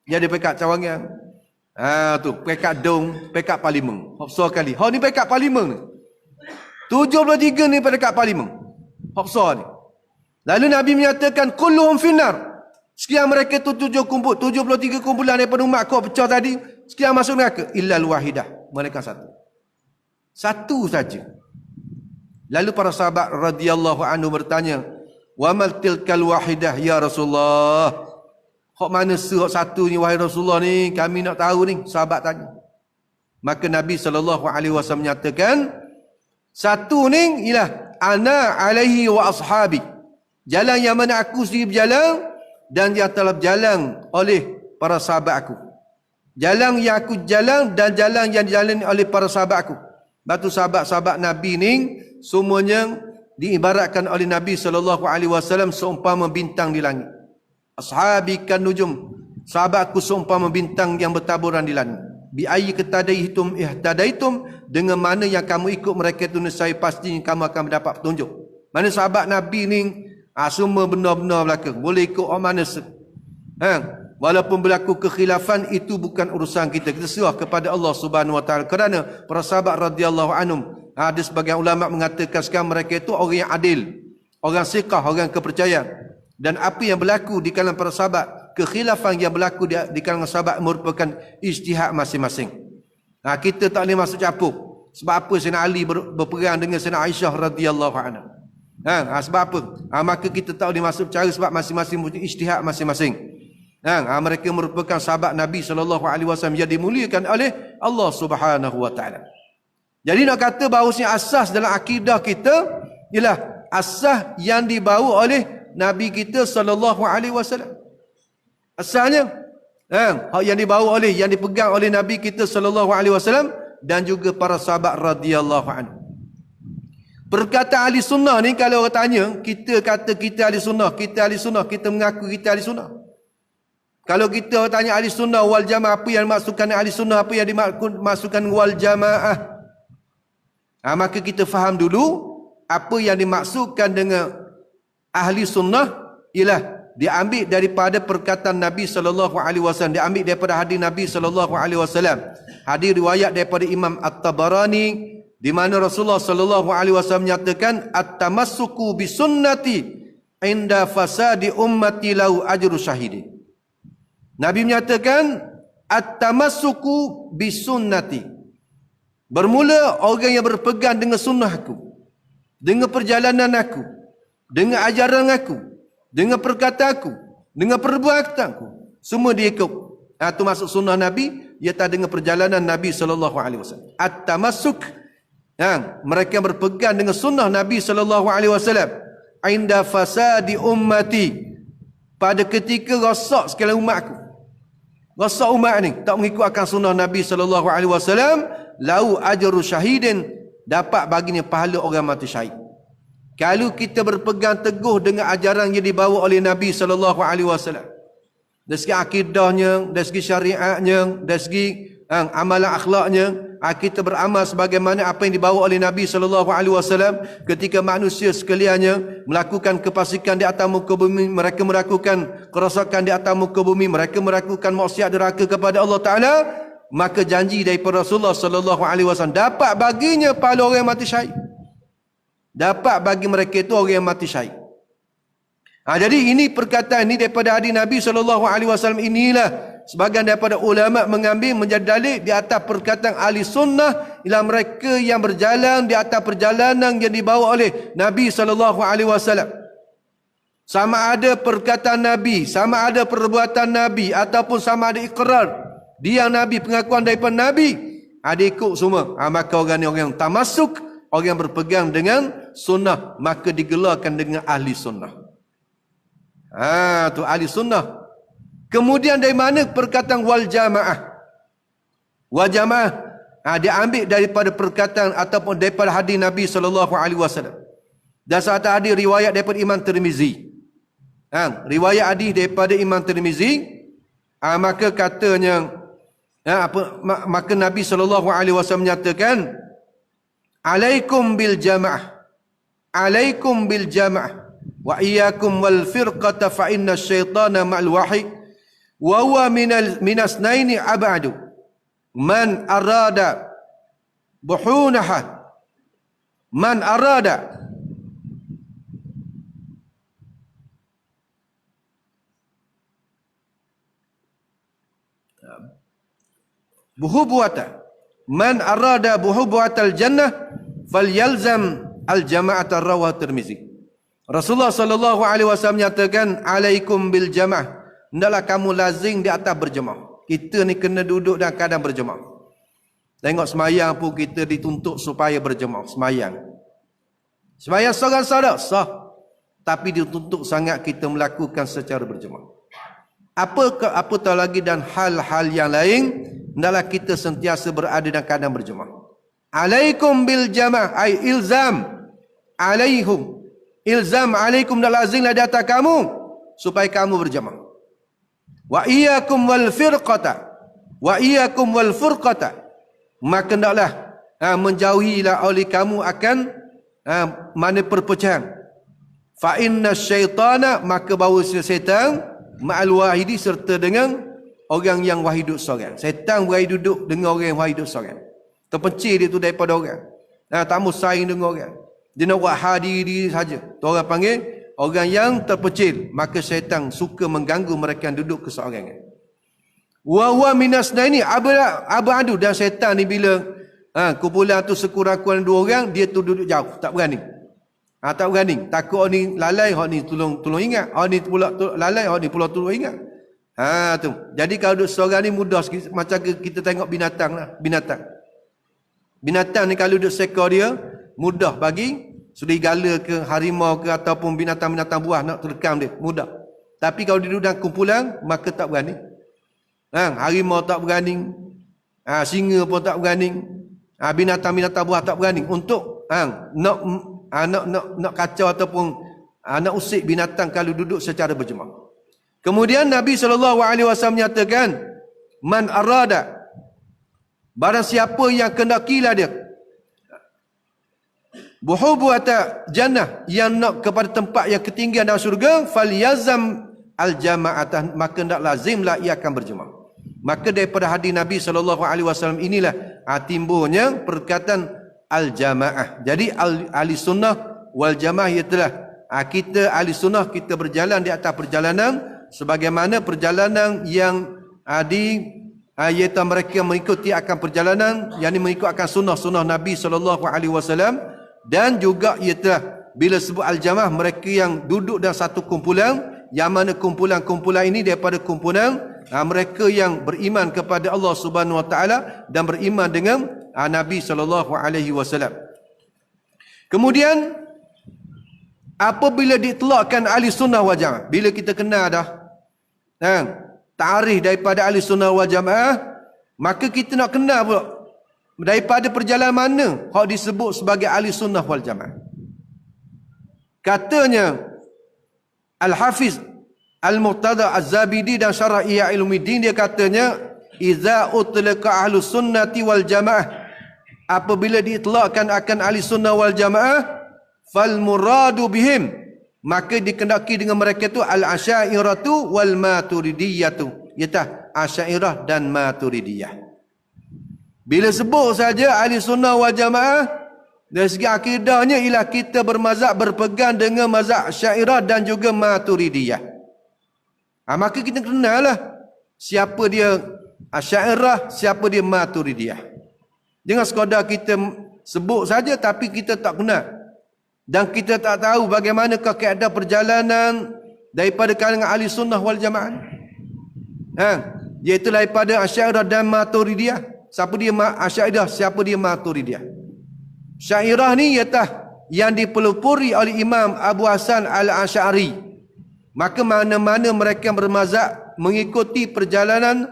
dia ada pekat Cawangan. Pekat Dong, pekat Parlimen. Hafsah kali. Ni pekat Parlimen ni. 73 ni pekat Parlimen. Hafsah ni. Lalu Nabi menyatakan kulluhum finnar. Sekian mereka tu 73 kumpulan daripada umat kau pecah tadi, sekian masuk neraka illal wahidah, mereka satu. Satu saja. Lalu para sahabat radhiyallahu anhu bertanya, wa mal tilkal wahidah ya Rasulullah? Hak mana satu ni wahai Rasulullah ni, kami nak tahu ni, sahabat tanya. Maka Nabi SAW menyatakan, satu ni ialah ana alaihi wa ashabi, jalan yang mana aku sendiri berjalan dan yang telah berjalan oleh para sahabat aku. Jalan yang aku jalan dan jalan yang dijalani oleh para sahabat aku. Batu sahabat-sahabat Nabi ni semuanya diibaratkan oleh Nabi SAW seumpama bintang di langit. Ashabi kan nujum, sahabatku seumpama bintang yang bertaburan di langit. Bi ayyi qatadaitum ihtadaitum, dengan mana yang kamu ikut mereka itu nescaya pasti kamu akan mendapat petunjuk. Mana sahabat Nabi ni semua benar-benar berlaku. Boleh ikut orang mana. Walaupun berlaku kekhilafan, itu bukan urusan kita. Kita serah kepada Allah Subhanahu Wa Taala. Kerana para sahabat radhiyallahu anhum, ada sebagian ulama mengatakan sekarang mereka itu orang yang adil, orang siqah, orang kepercayaan. Dan apa yang berlaku di kalangan para sahabat, kekhilafan yang berlaku di kalangan sahabat merupakan ijtihad masing-masing. Kita tak boleh masuk campur. Sebab apa Sayyidina Ali berperang dengan Sayyidina Aisyah radhiyallahu anha? Sebab apa? Maka kita tak boleh masuk cara, sebab masing-masing punya ijtihad masing-masing. Mereka merupakan sahabat Nabi SAW yang dimuliakan oleh Allah Subhanahu Wa Taala. Jadi nak kata bahawasanya asas dalam akidah kita ialah asas yang dibawa oleh Nabi kita SAW. Asalnya yang dibawa oleh, yang dipegang oleh Nabi kita SAW dan juga para sahabat radhiyallahu anhu. Perkataan ahli sunnah ni, kalau orang tanya, kita kata kita ahli sunnah, kita mengaku kita ahli sunnah. Kalau kita orang tanya ahli sunnah wal jamaah, apa yang dimaksudkan ahli sunnah, apa yang dimaksudkan wal jamaah, maka kita faham dulu apa yang dimaksudkan dengan ahli sunnah ialah diambil daripada perkataan Nabi sallallahu alaihi wasallam, diambil daripada hadis Nabi sallallahu alaihi wasallam. Hadis riwayat daripada Imam At-Tabarani di mana Rasulullah sallallahu alaihi wasallam menyatakan at-tamassuku bi sunnati inda fasadi ummati lau ajru syahidin. Nabi menyatakan at-tamassuku bi sunnati. Bermula orang yang berpegang dengan sunnahku, dengan perjalanan aku, dengan ajaran aku, dengan perkataanku, dengan perbuatanku, semua dia ikut. Itu masuk sunnah Nabi, ia tak dengan perjalanan Nabi sallallahu alaihi wasallam. At-tamassuk, mereka berpegang dengan sunnah Nabi sallallahu alaihi wasallam inda fasadi ummati, pada ketika rosak sekalian umatku. Rosak umat ni tak mengikut akan sunnah Nabi sallallahu alaihi wasallam, lau ajru syahidin, dapat baginya pahala orang mati syahid. Kalau kita berpegang teguh dengan ajaran yang dibawa oleh Nabi sallallahu alaihi wasallam, dari segi akidahnya, dari segi syariatnya, dari segi amalan akhlaknya, kita beramal sebagaimana apa yang dibawa oleh Nabi sallallahu alaihi wasallam. Ketika manusia sekaliannya melakukan kefasikan di atas muka bumi, mereka melakukan kerosakan di atas muka bumi, mereka melakukan maksiat deraka kepada Allah Taala, maka janji daripada Rasulullah sallallahu alaihi wasallam, dapat baginya pahala orang yang mati syahid. Dapat bagi mereka itu orang yang mati syahid. Jadi ini perkataan ini daripada hadis Nabi sallallahu alaihi wasallam. Inilah sebahagian daripada ulama mengambil menjadi dalil di atas perkataan ahli sunnah, ialah mereka yang berjalan di atas perjalanan yang dibawa oleh Nabi sallallahu alaihi wasallam. Sama ada perkataan Nabi, sama ada perbuatan Nabi, ataupun sama ada ikrar dia Nabi, pengakuan daripada Nabi, ada ikut semua. Maka orang ni orang yang tamasuk, orang yang berpegang dengan sunnah, maka digelarkan dengan ahli sunnah. Tu ahli sunnah. Kemudian dari mana perkataan wal jamaah? Wal jamaah dia ambil daripada perkataan ataupun daripada hadis Nabi sallallahu alaihi wasallam. Dan satu hadis riwayat daripada Imam Tirmizi. Riwayat hadis daripada Imam Tirmizi, maka katanya maka Nabi sallallahu alaihi wasallam menyatakan, alaikum bil jamaah, alaikum bil jamaah, wa iyyakum wal firqata fa inna syaitana ma'al wahid wa huwa minas naini abadu man arada buhunaha, man arada buhubuata, man arada buhubuatal jannah falyalzam al jama'ata, rawah Tirmizi. Rasulullah sallallahu alaihi wasallam menyatakan, alaikum bil jamaah, hendaklah kamu lazim di atas berjemaah. Kita ni kena duduk dalam keadaan berjemaah. Tengok semayang pun kita dituntut supaya berjemaah semayang. Semayang seorang-seorang sah, tapi dituntut sangat kita melakukan secara berjemaah. Apatah lagi dan hal-hal yang lain, hendaklah kita sentiasa berada dalam keadaan berjemaah. Alaikum bil jamaah, ay ilzam alaihum, ilzam alaikum, dan lazimlah di atas kamu supaya kamu berjamaah. Wa iyyakum wal firqata, wa iyyakum wal furqata, maka hendaklah menjauhilah oleh kamu akan mana perpecahan. Fa inna syaitana, maka bahawa syaitan ma'al wahidi, serta dengan orang yang wahidut seorang. Syaitan berada duduk dengan orang yang wahidut seorang. Terpencil dia tu daripada orang. Tak mau saing dengan orang. Dia nak buat hadiri saja. Tu orang panggil orang yang terpencil. Maka syaitan suka mengganggu mereka yang duduk keseorangan. Wa huwa minas naini abadu, dan syaitan ni bila kumpulan tu sekurang-kurang dua orang, dia tu duduk jauh, tak berani. Tak berani. Takut orang ni lalai, orang ni tolong ingat. Orang ni pula lalai, orang ni pula tolong ingat. Tu. Jadi kalau duduk seorang ni mudah sikit, macam kita tengok binatang lah. Binatang ni kalau duduk seekor dia, mudah bagi serigala ke, harimau ke, ataupun binatang-binatang buah nak terkam dia, mudah. Tapi kalau dia duduk dalam kumpulan, maka tak berani. Harimau tak berani, singa pun tak berani, binatang-binatang buah tak berani untuk nak kacau ataupun nak usik binatang kalau duduk secara berjemaah. Kemudian Nabi SAW menyatakan, man arada, barang siapa yang kendakilah dia buhubuata jannah, yang nak kepada tempat yang ketinggian dalam syurga, falyazam al-jama'ah, maka tak lazimlah ia akan berjemaah. Maka daripada hadis Nabi SAW inilah timbulnya perkataan al-jamaah. Jadi ahli sunnah wal jamaah ialah kita ahli sunnah, kita berjalan di atas perjalanan sebagaimana perjalanan yang iaitu mereka mengikuti akan perjalanan yang mengikut akan sunnah Nabi SAW, dan juga ialah bila sebut al-jamaah mereka yang duduk dalam satu kumpulan, yang mana kumpulan-kumpulan ini daripada kumpulan mereka yang beriman kepada Allah Subhanahu Wa Taala dan beriman dengan Nabi SAW. Kemudian apabila ditelakkan ahli sunnah wal jamaah, bila kita kenal dah tarikh daripada ahli sunnah wal jamaah, maka kita nak kenal pula daripada perjalanan mana hak disebut sebagai ahli sunnah wal jamaah. Katanya Al-Hafiz Al-Muqtada Az-Zabidi dan Syarah Ihya Ulumuddin, dia katanya iza utlaqa ahlus sunnati wal jamaah, apabila diitlakkan akan ahli sunnah wal jamaah, fal muradu bihim, maka dikendaki dengan mereka tu al-asyairatu wal maturidiyatu, iaitu asyairah dan maturidiyah. Bila sebut saja ahli sunnah wal jamaah, dari segi akidahnya ialah kita bermazhab, berpegang dengan mazhab asyairah dan juga maturidiyah. Maka kita kenal lah siapa dia asyairah, siapa dia maturidiyah. Jangan sekadar kita sebut saja tapi kita tak kenal, dan kita tak tahu bagaimanakah keadaan perjalanan daripada kalangan ahli sunnah wal jamaah. Iaitu daripada asyairah dan maturidiyah. Siapa dia asyairah, siapa dia maturidiyah. Syairah ni ialah yang dipelopori oleh Imam Abu Hasan Al-Asy'ari. Maka mana-mana mereka bermazhab mengikuti perjalanan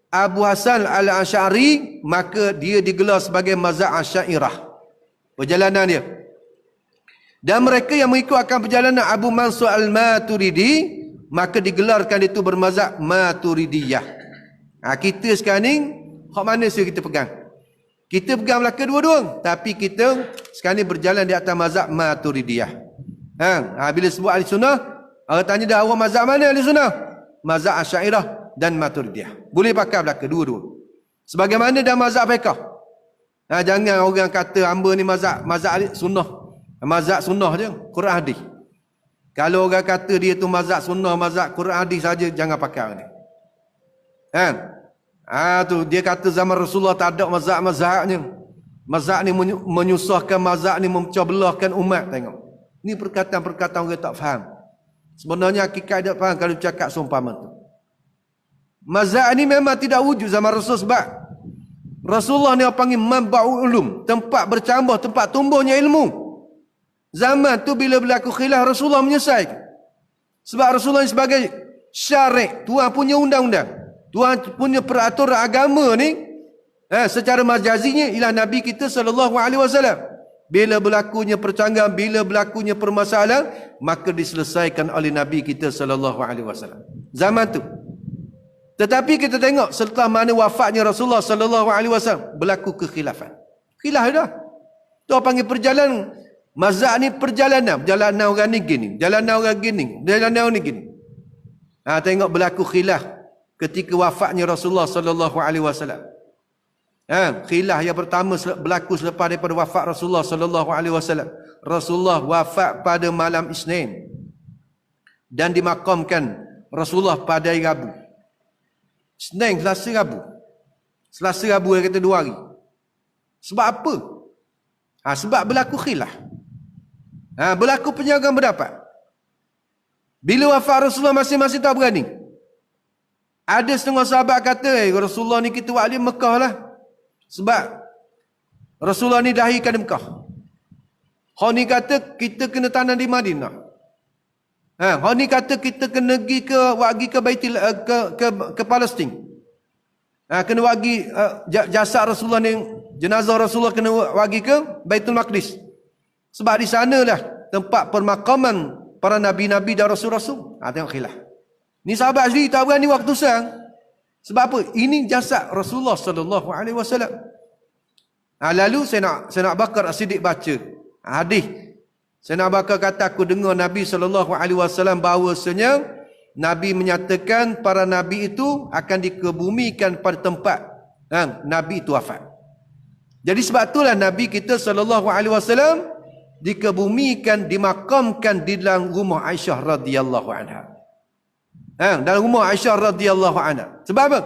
Abu Hasan Al-Asy'ari, maka dia digelar sebagai mazhab Asy'ariyah, perjalanan dia. Dan mereka yang mengikut akan perjalanan Abu Mansur Al-Maturidi, maka digelarkan itu bermazhab Maturidiyah. Kita sekarang ni hak mana sih kita pegang? Kita pegang belaka dua-dua, tapi kita sekarang ni berjalan di atas mazhab Maturidiyah. Bila sebut ahli sunnah, orang tanya dah awak mazhab mana ahli sunnah? Mazhab Asy'ariyah dan Maturidiyah. Boleh pakai belaka dua-dua. Sebagaimana dah mazhab fiqh. Jangan orang kata hamba ni mazhab ahli sunnah. Mazhab sunnah je, Quran hadis. Kalau orang kata dia tu mazhab sunnah, mazhab Quran hadis saja, jangan pakai ni. Tu dia kata zaman Rasulullah tak ada mazhab-mazhabnya. Mazhab ni menyusahkan, mazhab ni memecah belahkan umat. Tengok. Ni perkataan-perkataan orang tak faham. Sebenarnya hakikat tak faham kalau cakap seumpama tu. Mazhab ni memang tidak wujud zaman Rasul, sebab Rasulullah ni orang panggil mab'ul ulum, tempat bercambah, tempat tumbuhnya ilmu. Zaman tu bila berlaku khilaf, Rasulullah menyelesaikan. Sebab Rasulullah ni sebagai syarik, Tuhan punya undang-undang, Tuhan punya peraturan agama ni, secara majazinya ialah Nabi kita SAW. Bila berlakunya percanggahan, bila berlakunya permasalahan, maka diselesaikan oleh Nabi kita SAW. Zaman tu. Tetapi kita tengok setelah mana wafatnya Rasulullah SAW, berlaku kekhilafan. Khilaf dah. Tu orang panggil perjalanan. Mazhab ni perjalanan orang ni gini, jalanan orang gini, jalanan orang ni gini. Tengok berlaku khilaf ketika wafatnya Rasulullah SAW. Khilaf yang pertama berlaku selepas daripada wafat Rasulullah SAW. Rasulullah wafat pada malam Isnin dan dimakamkan Rasulullah pada hari Rabu. Isnin, Selasa, Rabu. Selasa, Rabu dia kata 2 hari. Sebab apa? Sebab berlaku khilaf. Berlaku penyagaan pendapat. Bila wafat Rasulullah, masing-masing tak berani. Ada setengah sahabat kata, Rasulullah ni kita wali Mekah lah. Sebab Rasulullah ni dahirkan di Mekah. Hak ni kata kita kena tanam di Madinah. Hak ni kata kita kena pergi ke Baitul ke Palestin. Kena pergi jasad Rasulullah ni, jenazah Rasulullah kena pergi ke Baitul Maqdis. Sebab di sanalah tempat permakaman para nabi-nabi dan rasul-rasul. Tengok khilaf. Ni sahabat sendiri tak berani waktu sang. Sebab apa? Ini jasad Rasulullah SAW. Lalu saya nak Bakar As-Siddiq baca hadis. Saya nak Bakar kata, aku dengar Nabi SAW bahawasanya Nabi menyatakan para Nabi itu akan dikebumikan pada tempat Nabi itu wafat. Jadi sebab itulah Nabi kita SAW dikebumikan, dimakamkan di dalam rumah Aisyah radhiyallahu anha. Dalam rumah Aisyah radhiyallahu anha. Sebab apa?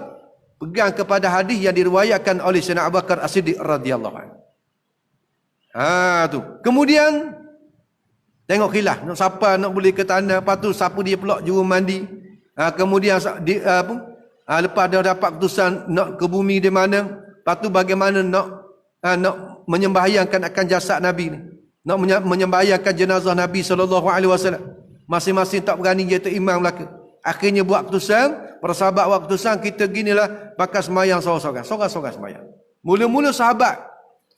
Pegang kepada hadis yang diriwayatkan oleh Sayyidina Abu Bakar As-Siddiq radhiyallahu anhu. Tu. Kemudian tengok khilaf, nak siapa nak boleh ke tanah, lepas tu siapa dia pula juru mandi. Kemudian lepas dia dapat keputusan nak ke bumi di mana, lepas tu bagaimana nak menyembahyangkan akan jasad Nabi ni. Nak menyembahyangkan jenazah Nabi SAW. Masing-masing tak berani dia tu imam belaka. Akhirnya buat keputusan, para sahabat buat keputusan, kita ginilah bakal semayang sorang-sorang semayang. Mula-mula sahabat,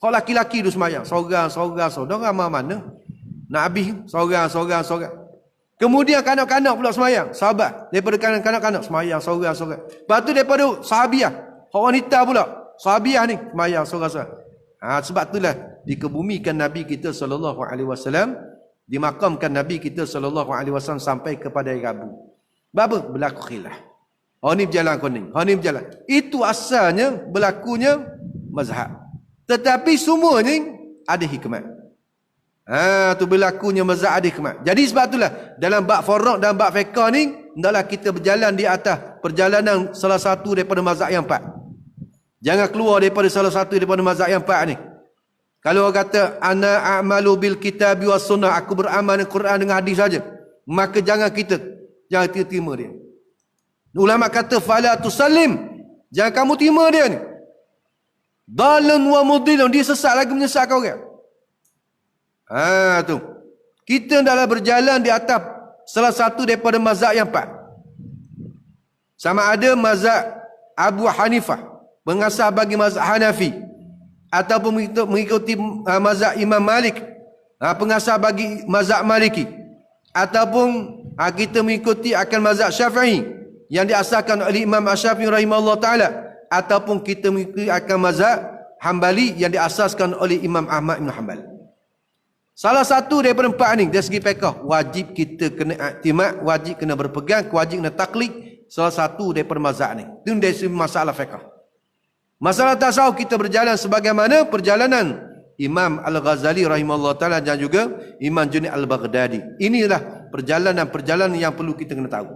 kalau laki-laki tu semayang, sorang. Diorang mana? Nak habis, sorang. Kemudian kanak-kanak pula semayang. Sahabat, daripada kanak-kanak semayang, sorang. Lepas tu daripada sahabiah, orang wanita pula, sahabiah ni, semayang, sorang. Sebab itulah dikebumikan Nabi kita SAW, dimakamkan Nabi kita SAW sampai kepada Rabu. Bapa berlaku khilaf. Orang ni berjalan kuning, orang ni berjalan. Itu asalnya berlakunya mazhab. Tetapi semuanya ada hikmat. Tu berlakunya mazhab ada hikmat. Jadi sebab itulah dalam bab faraq dan bab fiqh ni hendaklah kita berjalan di atas perjalanan salah satu daripada mazhab yang empat. Jangan keluar daripada salah satu daripada mazhab yang empat ni. Kalau orang kata ana a'malu bil kitabi was sunnah, aku beramal dengan Quran dengan hadis saja, maka jangan terima dia. Ulama kata fala tusallim, jangan kamu terima dia ni. Dalun wa mudillun, dia sesat lagi menyesatkan orang. Tu. Kita hendaklah berjalan di atas salah satu daripada mazhab yang empat. Sama ada mazhab Abu Hanifah, pengasas bagi mazhab Hanafi, ataupun mengikuti mazhab Imam Malik, pengasas bagi mazhab Maliki, ataupun kita mengikuti akan mazhab Syafi'i yang diasaskan oleh Imam Asy-Syafi'i rahimahullah taala, ataupun kita mengikuti akan mazhab Hambali yang diasaskan oleh Imam Ahmad bin Hanbal. Salah satu daripada empat ni dari segi fiqh wajib kita kena iktimad, wajib kena berpegang, wajib kena taklid salah satu daripada mazhab ni. Itu dari segi masalah fiqh. Masalah tasawuf kita berjalan sebagaimana perjalanan Imam Al-Ghazali rahimahullah ta'ala dan juga Imam Junaid Al-Baghdadi. Inilah perjalanan yang perlu kita kena tahu.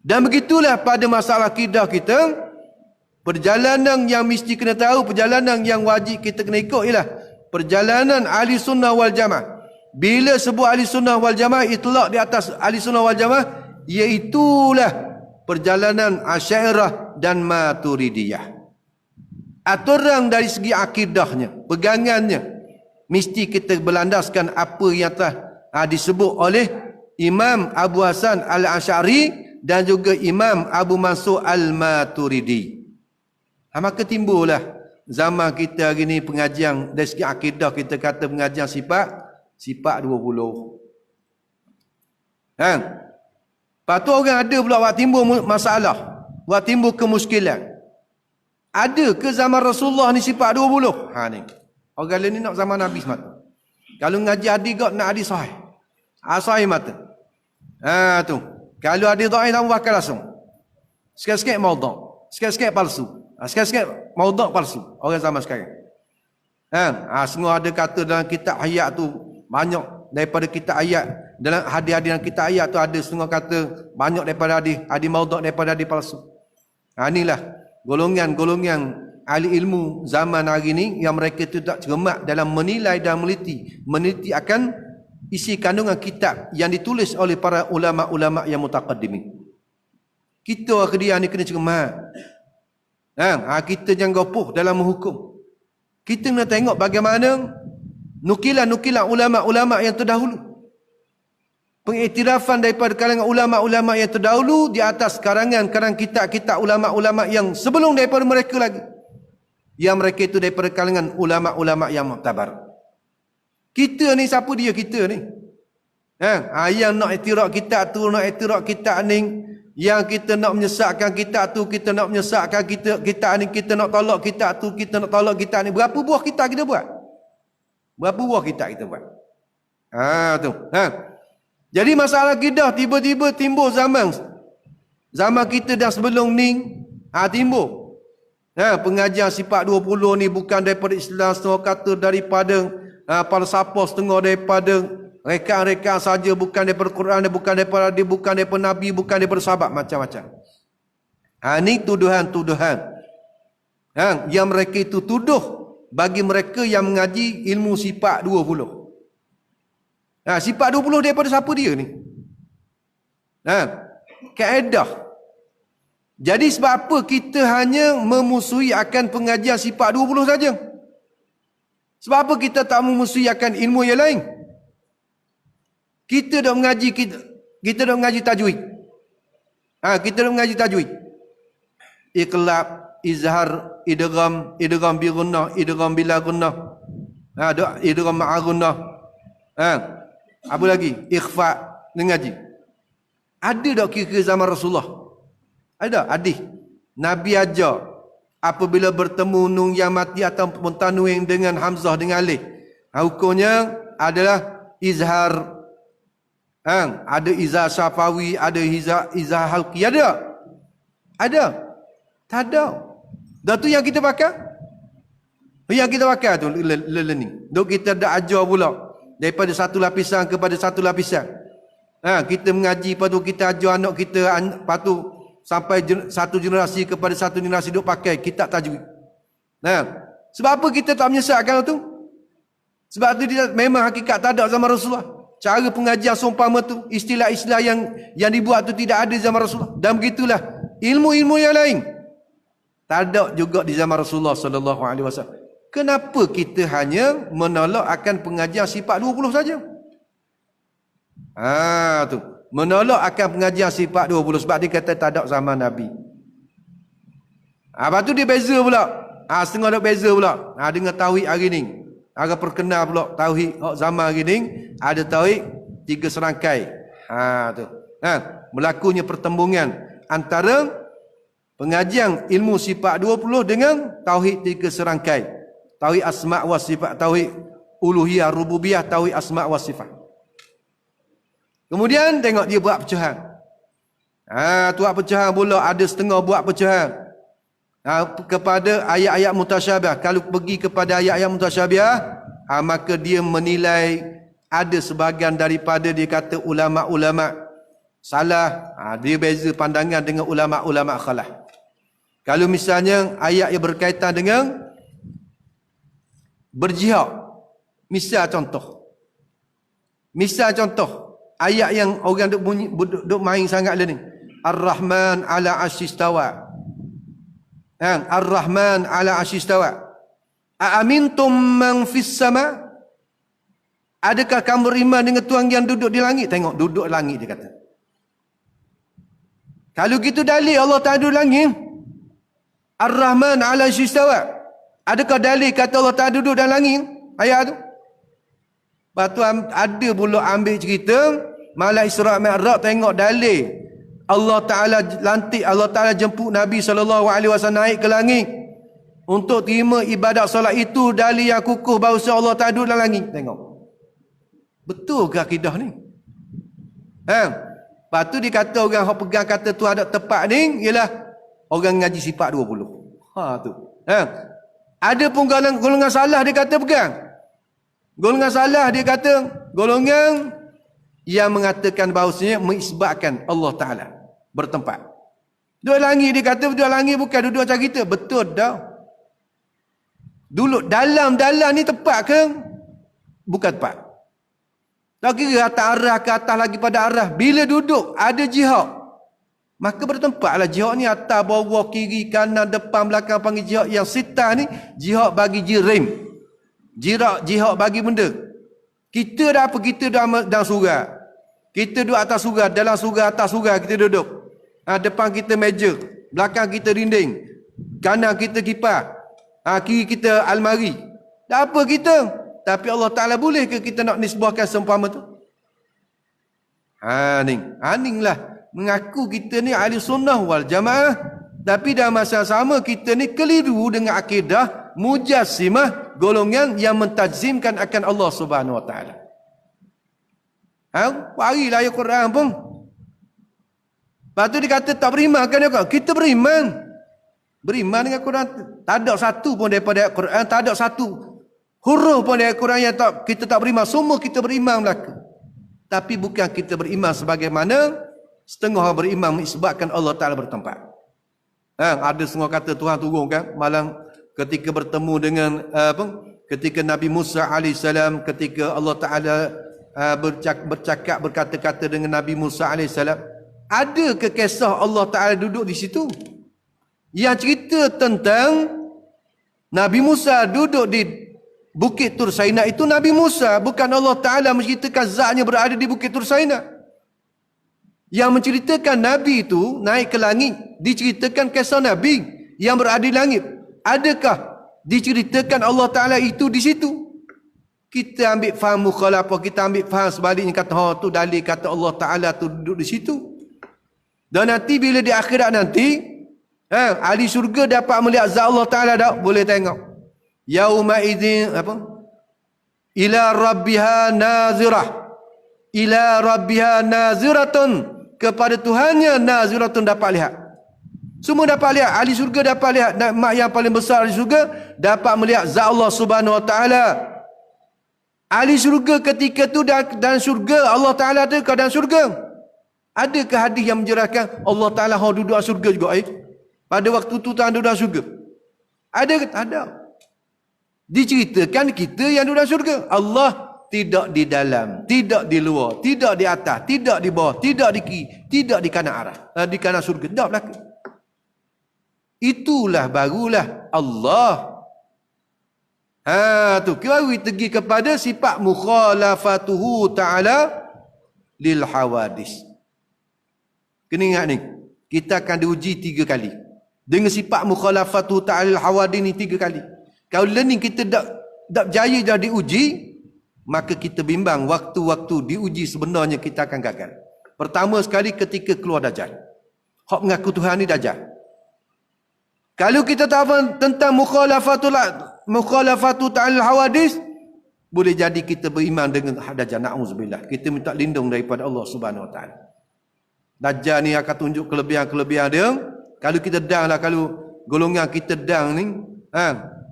Dan begitulah pada masalah akidah kita, perjalanan yang mesti kena tahu, perjalanan yang wajib kita kena ikut ialah perjalanan ahli sunnah wal jamaah. Bila sebut ahli sunnah wal jamaah, itlaq di atas ahli sunnah wal jamaah, iaitulah perjalanan Asy'ariyah dan Maturidiyah. Aturan dari segi akidahnya, pegangannya, mesti kita berlandaskan apa yang telah disebut oleh Imam Abu Hasan Al-Asy'ari dan juga Imam Abu Mansur Al-Maturidi. Maka timbullah zaman kita hari ni pengajian dari segi akidah, kita kata pengajian sifat 20. Lepas tu orang ada pula buat timbul masalah, buat timbul kemuskilan. Ada ke zaman Rasulullah ni sifat 20? Ni. Orang lain ni nak zaman Nabi semata. Kalau ngaji hadis gak nak hadis sahih. Sahih mata. Tu. Kalau hadis dhaif tak bakal langsung. Sikit-sikit maudhu', sikit-sikit palsu. Sikit-sikit maudhu' palsu. Orang zaman sekarang. Semua ada kata dalam kitab ayat tu banyak daripada kitab ayat, dalam hadis-hadis dalam kitab ayat tu ada setengah kata banyak daripada hadis maudhu' daripada hadis palsu. Inilah golongan ahli ilmu zaman hari ini yang mereka itu tak cermat dalam menilai dan meneliti akan isi kandungan kitab yang ditulis oleh para ulama-ulama yang mutaqaddimin. Kita dia ni kena cermat. Kita jangan gopoh dalam menghukum. Kita kena tengok bagaimana nukilan-nukilan ulama-ulama yang terdahulu. Pengiktirafan daripada kalangan ulama-ulama yang terdahulu di atas karangan-karangan kitab-kitab ulama-ulama yang sebelum daripada mereka lagi. Yang mereka itu daripada kalangan ulama-ulama yang muktabar. Kita ni siapa dia kita ni? Yang nak iktiraf kitab tu, nak iktiraf kitab ni, yang kita nak menyesatkan kitab tu, kita nak menyesatkan kitab ni, kita nak tolak kitab tu, kita nak tolak kitab ni. Berapa buah kitab kita buat? Berapa buah kitab kita buat? Tu. Jadi masalah akidah tiba-tiba timbul zaman kita dah sebelum ni timbul. Pengajian sifat 20 ni bukan daripada Islam, setengah kata daripada falsafah, setengah daripada rekan-rekan saja, bukan daripada Quran, bukan daripada hadis, bukan daripada Nabi, bukan daripada sahabat, macam-macam. Ni tuduhan-tuduhan yang mereka itu tuduh bagi mereka yang mengaji ilmu sifat 20. Sifat 20 daripada siapa dia ni? Kaedah. Jadi sebab apa kita hanya memusuhi akan pengajian sifat 20 saja? Sebab apa kita tak memusuhi akan ilmu yang lain? Kita dah mengaji kita dah mengaji tajwid. Kita dah mengaji tajwid. Iqlab, izhar, idgham bi gunnah, idgham bila gunnah. Idgham ma'a gunnah. Apa lagi? Ikhfa mengaji. Ada tak kira zaman Rasulullah? Ada hadis. Nabi ajar apabila bertemu nun yang mati ataupun tanwin dengan hamzah dengan alif. Hukumnya adalah izhar. Ada izhar syafawi, ada izhar halqi. Ada? Tak ada. Dah tu yang kita pakai? Yang kita pakai tu learning. Dok kita dah ajar pula. Daripada satu lapisan kepada satu lapisan. Kita mengaji, lepas tu kita ajar anak kita, lepas tu sampai satu generasi kepada satu generasi duk pakai kitab tajwid. Sebab apa kita tak menyesatkan tu? Sebab tu dia memang hakikat tak ada zaman Rasulullah. Cara pengajian seumpama tu, istilah-istilah yang dibuat tu tidak ada zaman Rasulullah. Dan begitulah ilmu-ilmu yang lain tak ada juga di zaman Rasulullah sallallahu alaihi wasallam. Kenapa kita hanya menolak akan pengajian sifat 20 saja? Tu. Menolak akan pengajian sifat 20 sebab dia kata tak ada zaman Nabi. Lepas tu dia beza pula. Setengah ada beza pula. Dengan tauhid hari ni. Agak perkenal pula tauhid zaman hari ni. Ada tauhid 3 serangkai. Tu. Berlakunya pertembungan antara pengajian ilmu sifat 20 dengan tauhid 3 serangkai. Tauhid asma' wa sifat, tauhid uluhiyah, rububiyah, tauhid asma' wa sifat. Kemudian tengok dia buat pecahan. Buat pecahan pula, ada setengah buat pecahan. Kepada ayat-ayat mutasyabih. Kalau pergi kepada ayat-ayat mutasyabih, maka dia menilai ada sebahagian daripada dia kata ulama-ulama salah. Dia beza pandangan dengan ulama-ulama khalaf. Kalau misalnya ayat yang berkaitan dengan berjihad. Misal contoh. Ayat yang orang duk main sangat lah ni. Ar-Rahman ala asyistawa. Ar-Rahman ala asyistawa. Aamintum man fis sama? Adakah kamu beriman dengan Tuhan yang duduk di langit? Tengok, duduk di langit dia kata. Kalau gitu dalil Allah Ta'ala duduk di langit. Ar-Rahman ala asyistawa. Adakah dalil kata Allah Ta'ala duduk dalam langit? Ayat tu. Lepas tu ada pula ambil cerita Malam Isra' Mi'raj, tengok dalil. Allah Ta'ala lantik, Allah Ta'ala jemput Nabi SAW naik ke langit. Untuk terima ibadat solat itu, dalil yang kukuh bahawa Allah Ta'ala duduk dalam langit. Tengok. Betul ke akidah ni? Lepas tu dikata orang yang pegang kata tu ada tepat ni, ialah orang ngaji sifat 20. Tu. Ada pun golongan salah dia kata pegang. Golongan salah dia kata golongan yang mengatakan bahawasanya mengisbatkan Allah Ta'ala bertempat. Duduk langit dia kata duduk langit bukan duduk macam kita. Betul dah. Dulu dalam ni tepat ke? Bukan tepat. Tak kira atas arah ke atas lagi pada arah. Bila duduk ada jihad, maka bertempatlah jihad ni atas, bawah, kiri, kanan, depan, belakang panggil jihad. Yang sitah ni jihad bagi jirim. Jihad bagi benda. Kita dah apa? Kita dah dalam surau. Kita duduk atas surau, dalam surau, atas surau kita duduk. Depan kita meja, belakang kita dinding, kanan kita kipas, kiri kita almari. Dah apa kita? Tapi Allah Ta'ala boleh ke kita nak nisbahkan seumpama tu? Aning lah. Mengaku kita ni ahli sunnah wal jamaah, tapi dalam masa sama kita ni keliru dengan akidah mujassimah, golongan yang mentajzimkan akan Allah Subhanahu Wa Ta'ala. Parilah ayat Quran pun. Lepas tu dia kata tak beriman kan dia? Kita beriman. Beriman dengan Quran. Tak ada satu pun daripada ayat Quran. Tak ada satu huruf pun dari ayat Quran yang kita tak beriman. Semua kita beriman belaka. Tapi bukan kita beriman sebagaimana setengah orang beriman disebabkan Allah Ta'ala bertempat. Ada semua kata Tuhan turun kan. Malang ketika bertemu dengan ketika Nabi Musa AS, ketika Allah Ta'ala bercakap berkata-kata dengan Nabi Musa AS, ada ke kisah Allah Ta'ala duduk di situ yang cerita tentang Nabi Musa duduk di Bukit Tur Saina? Itu Nabi Musa, bukan Allah Ta'ala menceritakan zatnya berada di Bukit Tur Saina. Yang menceritakan Nabi itu naik ke langit, diceritakan kisah Nabi yang berada di langit. Adakah diceritakan Allah Ta'ala itu di situ? Kita ambil faham mukhalafah, kita ambil faham sebaliknya, kata tu dalil kata Allah Ta'ala tu duduk di situ. Dan nanti bila di akhirat nanti, ahli syurga dapat melihat zat Allah Ta'ala tak? Boleh tengok. Yauma idzin ila rabbiha nazirah. Ila rabbiha naziratun. Kepada Tuhannya naziratun, dapat lihat. Semua dapat lihat. Ahli syurga dapat lihat. Mak yang paling besar ahli syurga dapat melihat zat Allah Subhanahu Wa Ta'ala. Ahli syurga ketika tu dalam syurga, Allah Ta'ala ada dalam syurga. Adakah hadis yang menjelaskan Allah Ta'ala duduk dalam syurga juga? Pada waktu tu Tuhan duduk dalam syurga. Ada ke? Ada. Diceritakan kita yang duduk dalam syurga. Allah tidak di dalam, tidak di luar, tidak di atas, tidak di bawah, tidak di kiri, tidak di kanan arah, di kanan syurga. Tak belakang. Itulah barulah Allah. Tu baru pergi kepada sifat mukhalafatuhu ta'ala lil hawadis. Kena ingat ni, kita akan diuji 3 kali. Dengan sifat mukhalafatuhu ta'ala lil hawadis ni 3 kali. Kalau learning kita tak berjaya dah diuji, maka kita bimbang waktu-waktu diuji sebenarnya kita akan gagal. Pertama sekali ketika keluar Dajjal. Hak mengaku Tuhan ni Dajjal. Kalau kita tak faham tentang mukhalafatu ta'al hawadis, boleh jadi kita beriman dengan Dajjal. Na'udzubillah. Kita minta lindung daripada Allah Subhanahu Wa Ta'ala. Dajjal ni akan tunjuk kelebihan-kelebihan dia. Kalau kita dang lah, kalau golongan kita dang ni,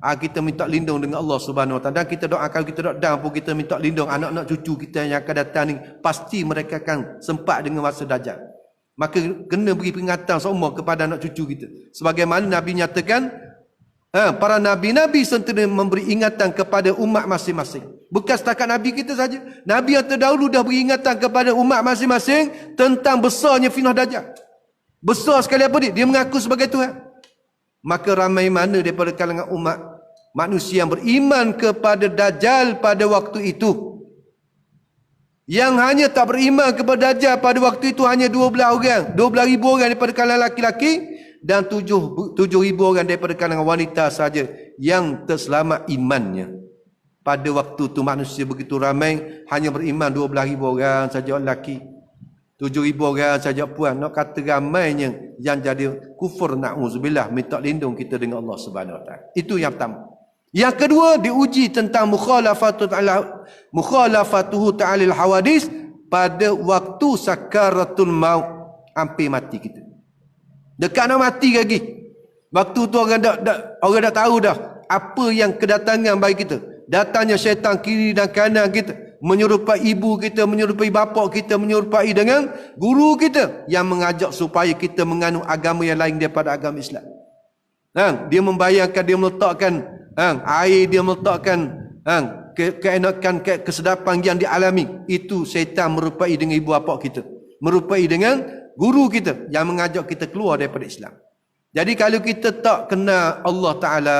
kita minta lindung dengan Allah Subhanahu Wa Ta'ala. Dan kita doa, kalau kita dang pun kita minta lindung anak-anak cucu kita yang akan datang ni, pasti mereka akan sempat dengan masa Dajjal. Maka kena beri peringatan semua kepada anak cucu kita. Sebagaimana Nabi nyatakan, para nabi-nabi sentiasa memberi ingatan kepada umat masing-masing. Bukan setakat Nabi kita saja. Nabi yang terdahulu dah beri ingatan kepada umat masing-masing tentang besarnya fitnah Dajjal. Besar sekali apa dia? Dia mengaku sebagai Tuhan. Maka ramai mana daripada kalangan umat manusia yang beriman kepada Dajjal pada waktu itu. Yang hanya tak beriman kepada Dajjal pada waktu itu hanya 12 orang. 12,000 orang daripada kalangan laki-laki dan 7,000 orang daripada kalangan wanita saja yang terselamat imannya. Pada waktu itu manusia begitu ramai, hanya beriman 12,000 orang saja lelaki. 7,000 orang saja puan. Nak kata ramainya yang jadi kufur, na'udzubillah, minta lindung kita dengan Allah Subhanahu Wa Ta'ala. Itu yang pertama. Yang kedua, diuji tentang mukhalafatuhu ta'ala al-hawadis pada waktu sakaratul maut, hampir mati kita. Dekat nak mati lagi. Waktu tu orang dah tahu dah apa yang kedatangan bagi kita. Datangnya syaitan kiri dan kanan kita, menyerupai ibu kita, menyerupai bapa kita, menyerupai dengan guru kita yang mengajak supaya kita menganut agama yang lain daripada agama Islam. Dia membayangkan, dia meletakkan air, dia meletakkan keenakan, kesedapan yang dialami. Itu syaitan merupai dengan ibu bapa kita, merupai dengan guru kita yang mengajak kita keluar daripada Islam. Jadi kalau kita tak kenal Allah Ta'ala,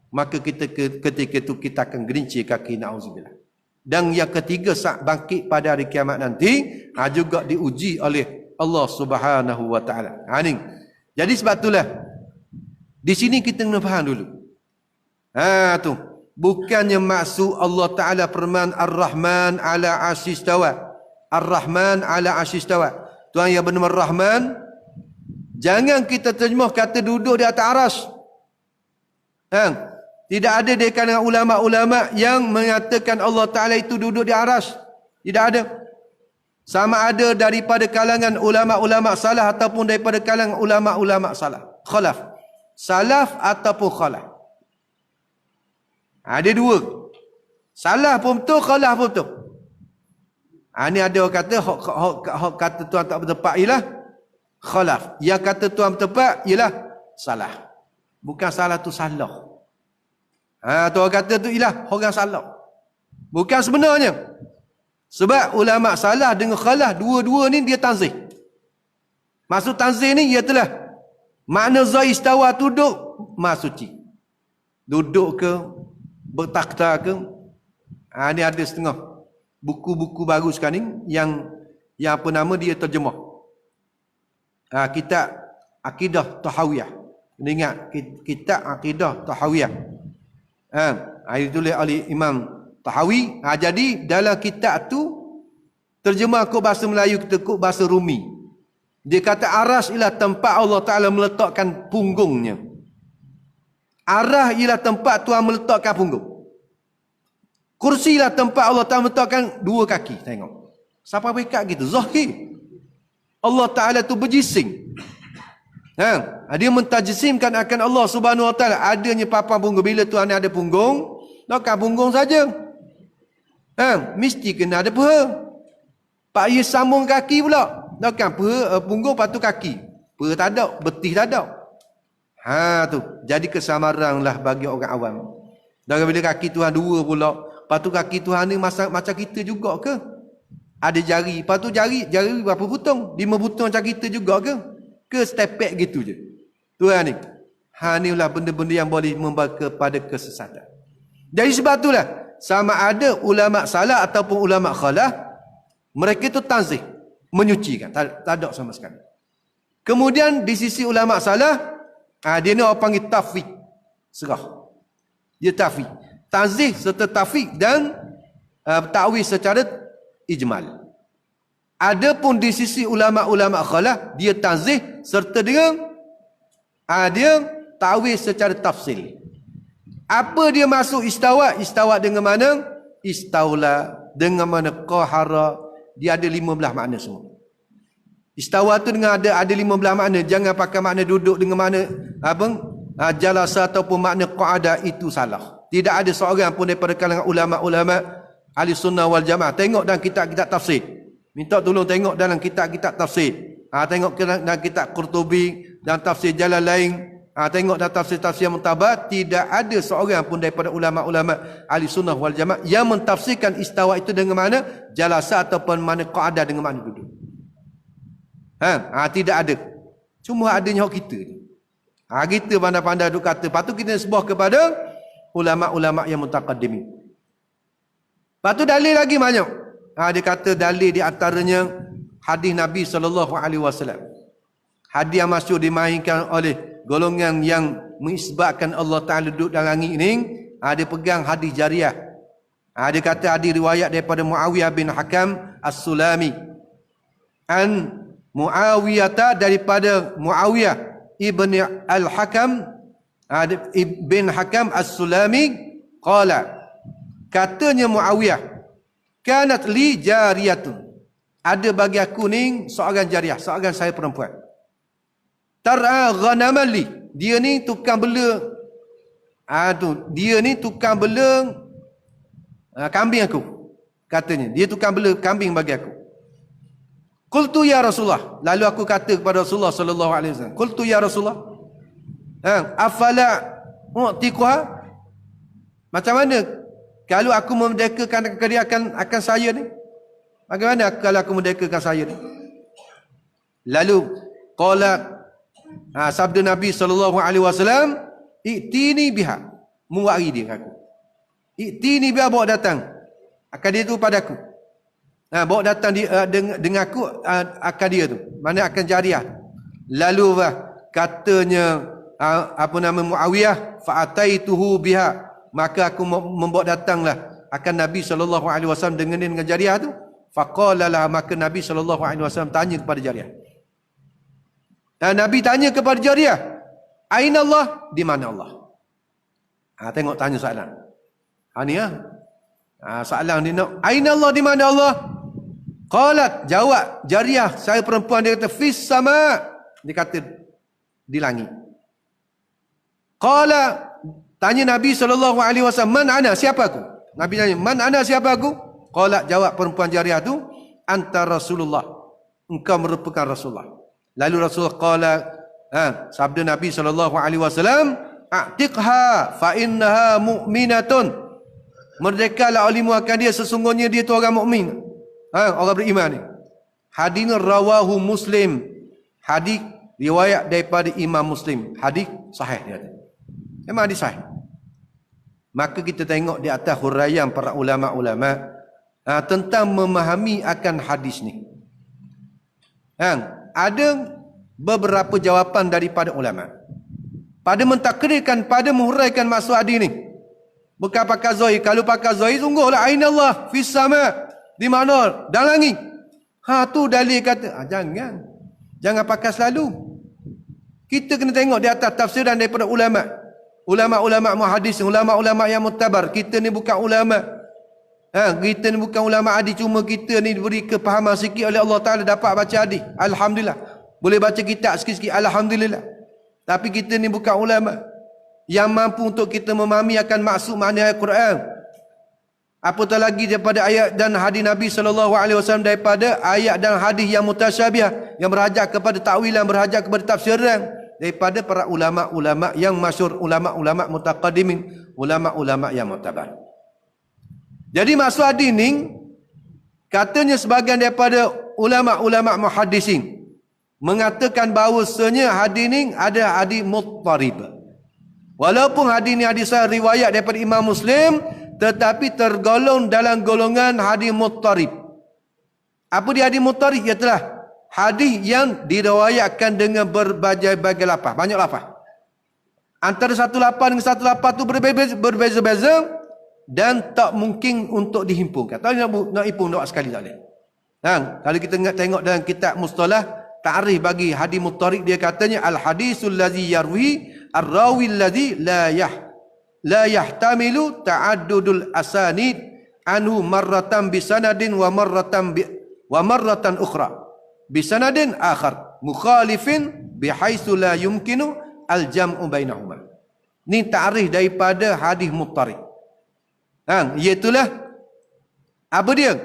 maka kita ketika itu kita akan gerincir kaki, na'udzubillah. Dan yang ketiga, saat bangkit pada hari kiamat nanti, juga diuji oleh Allah Subhanahu Wa Ta'ala. Jadi sebab itulah di sini kita kena faham dulu. Tu bukannya maksud Allah Ta'ala firman Ar-Rahman ala asyistawa. Ar-Rahman ala asyistawa. Tuhan yang bernama Rahman, jangan kita terjemah kata duduk di atas aras. Tidak ada di kalangan ulama-ulama yang mengatakan Allah Ta'ala itu duduk di aras. Tidak ada. Sama ada daripada kalangan ulama-ulama salah ataupun daripada kalangan ulama-ulama khalaf. Salaf ataupun khalaf. Ada dua. Salah pun betul, khalaf pun betul. Ini ada orang kata, hok kata tuan tak bertepat ialah khalaf. Yang kata tuan bertepat ialah salah. Bukan salah tu salah. Tu orang kata tu ialah orang salah. Bukan sebenarnya. Sebab ulama salah dengan khalaf, dua-dua ni dia tanzih. Maksud tanzih ni ialah makna zai istawa duduk masuci. Duduk ke, bertakhta ke. Ni ada setengah buku-buku baru sekarang ni yang apa nama dia terjemah. Kitab Akidah Tahawiyah. Ingat kitab Akidah Tahawiyah. Ditulis oleh Imam Tahawi. Jadi dalam kitab tu terjemah kod bahasa Melayu kita kod bahasa Rumi. Dia kata aras ialah tempat Allah Ta'ala meletakkan punggungnya. Arah ialah tempat Tuhan meletakkan punggung. Kursi ialah tempat Allah Ta'ala meletakkan dua kaki. Tengok. Siapa berkat gitu? Zahir. Allah Ta'ala tu berjising. Dia mentajisimkan akan Allah Subhanahu Wa Ta'ala adanya papan punggung. Bila Tuhan ada punggung, takkan punggung saja. Mesti kena ada peha. Pak ia sambung kaki pula. Takkan peha, punggung patu kaki. Peha tak ada, betih tak ada. Tu. Jadi kesamaran lah bagi orang awam. Dan bila kaki Tuhan dua pula, patu kaki Tuhan ni macam kita juga ke? Ada jari. Patu jari berapa butang? 5 butang macam kita juga ke? Ke stepek gitu je. Tuhan ni. Ni lah benda-benda yang boleh membawa kepada kesesatan. Jadi sebab itulah, sama ada ulama salah ataupun ulama khalaf, mereka itu tanzih, menyucikan, tak ada sama sekali. Kemudian di sisi ulama salah, dia ni orang panggil tafwid, serah. Dia tafwid, tanzih serta tafwid dan ta'wil secara ijmal. Adapun di sisi ulama-ulama khalaf, dia tanzih serta dengan dia ta'wil secara tafsil. Apa dia masuk istawa? Istawa dengan mana? Istawla. Dengan mana? Qahara. Dia ada 15 makna semua. Istawa tu dengan ada 15 makna. Jangan pakai makna duduk dengan mana jalasa ataupun makna qa'ada, itu salah. Tidak ada seorang pun daripada kalangan ulama-ulama ahli sunnah wal jamaah. Tengok dalam kitab-kitab tafsir. Minta tolong tengok dalam kitab-kitab tafsir. Tengok dalam kitab Qurtubi dan tafsir Jalalain. Tengok dalam tafsir-tafsir Muntabat, tidak ada seorang pun daripada ulama-ulama ahli sunnah wal jamaah yang mentafsirkan istawa itu dengan mana jalasa ataupun mana qa'ada dengan mana duduk. Tidak ada. Cuma adanya hak kita ni. Kita pandai-pandai duk kata. Patut kita sebuah kepada ulama-ulama yang mutaqaddimin. Patut dalil lagi banyak. Dia kata dalil di antaranya hadis Nabi SAW. Hadis yang masyhur dimainkan oleh golongan yang mengisbatkan Allah Ta'ala duduk dalam langit ini. Dia pegang hadis jariah. Dia kata hadis riwayat daripada Muawiyah bin Hakam As-Sulami. An Muawiyah, daripada Muawiyah ibn Al-Hakam bin Hakam As-Sulami qala, katanya Muawiyah, kanat li jariyatun, ada bagi aku ni seorang jariah, seorang saya perempuan, tar'a ghanaman li, dia ni tukang bela, dia ni tukang bela kambing aku, katanya dia tukang bela kambing bagi aku. Qultu ya Rasulullah, lalu aku kata kepada Rasulullah sallallahu alaihi wasallam, qultu ya Rasulullah, afala mu'tiquha, macam mana kalau aku memerdekakan dia akan saya ni? Bagaimana kalau aku merdekakan saya ni? Lalu qala, sabda Nabi sallallahu alaihi wasallam, i'tini biha, muwari dia aku. I'tini biha, bawa datang akan dia tu padaku. Bawa datang dengan aku akan dia tu. Mana akan jariah. Lalu katanya Muawiyah, fa'ataituhu biha, maka aku membawa datanglah akan Nabi SAW dengan jariah tu. Faqala lah, maka Nabi SAW tanya kepada jariah. Nabi tanya kepada jariah, aina Allah, di mana Allah? Tengok tanya soalan. Ni soalan dia nak, aina Allah, di mana Allah? Qalat, jawab Jariyah, saya perempuan, dia kata fis sama, dia kata di langit. Qala, tanya Nabi SAW, man ana, siapa aku? Nabi tanya, man ana, siapa aku? Qala, jawab perempuan Jariyah tu, anta Rasulullah, engkau merupakan Rasulullah. Lalu Rasulullah qala, sabda Nabi SAW, a'tiqha fa innaha mu'minatun, merdekalah olehmu akan dia, sesungguhnya dia tu orang mukmin. Orang beriman ni. Hadis rawahu Muslim. Hadis riwayat daripada Imam Muslim. Hadis sahih dia. Memang hadis sahih. Maka kita tengok di atas huraian para ulama-ulama tentang memahami akan hadis ni. Ada beberapa jawapan daripada ulama pada mentakdirkan, pada menghuraikan maksud hadis ni. Bukan pakai zahir. Kalau pakai zahir, sungguhlah aina Allah fis sama, di mana? Dalam langit. Tu dalil kata. Jangan pakai selalu. Kita kena tengok di atas tafsiran daripada ulama. Ulama-ulama muhadis, ulama-ulama yang mutabar. Kita ni bukan ulama. Kita ni bukan ulama hadis, cuma kita ni diberi kepahaman sikit oleh Allah Ta'ala dapat baca hadis. Alhamdulillah. Boleh baca kitab sikit-sikit. Alhamdulillah. Tapi kita ni bukan ulama yang mampu untuk kita memahami akan maksud makna Al-Quran. Apatah lagi daripada ayat dan hadis Nabi SAW, daripada ayat dan hadis yang mutasyabiah, yang berhajat kepada takwilan, berhajat kepada tafsiran, daripada para ulama-ulama yang masyhur, ulama-ulama mutaqaddimin, ulama-ulama yang mutabar. Jadi maksud hadis ni, katanya sebahagian daripada ulama-ulama muhaddisin mengatakan bahawasanya hadis ni ada hadis muttarib. Walaupun hadis ni hadis riwayat daripada Imam Muslim, tetapi tergolong dalam golongan hadis muttarib. Apa dia hadis muttarib? Ialah hadis yang diriwayatkan dengan berbagai-bagai lafaz, banyak lafaz. Antara satu lafaz dengan satu lafaz tu berbeza-beza dan tak mungkin untuk dihimpunkan. Tak nak himpun doa sekali tak boleh. Kalau kita tengok dalam kitab mustalah ta'rif bagi hadis muttarib, dia katanya al hadisul ladzi yarwi ar-rawi alladzi la yahtamilu ta'addudul asanid anhu marratan bisanadin wa marratan ukhra bisanadin akhar mukhalifin bihaitsu la yumkinu al-jam'u bainahuma. Ni ta'rif daripada hadis muttarib. Iaitulah apa dia?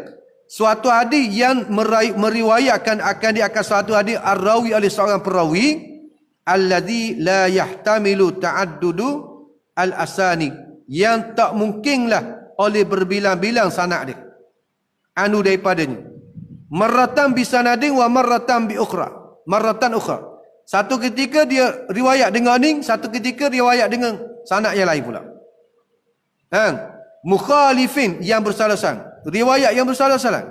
Suatu hadis yang meriwayatkan akan suatu hadis ar-rawi oleh seorang perawi alladzi la yahtamilu ta'addudu al-asani, yang tak mungkinlah oleh berbilang-bilang sanad dia. Anu daripadanya. Marratan bisanadin wa marratan bi ukhra. Marratan ukhra. Satu ketika dia riwayat dengan ni, satu ketika riwayat dengan sanad yang lain pula. Mukhalifin, yang bersalah-salah. Riwayat yang bersalah-salah.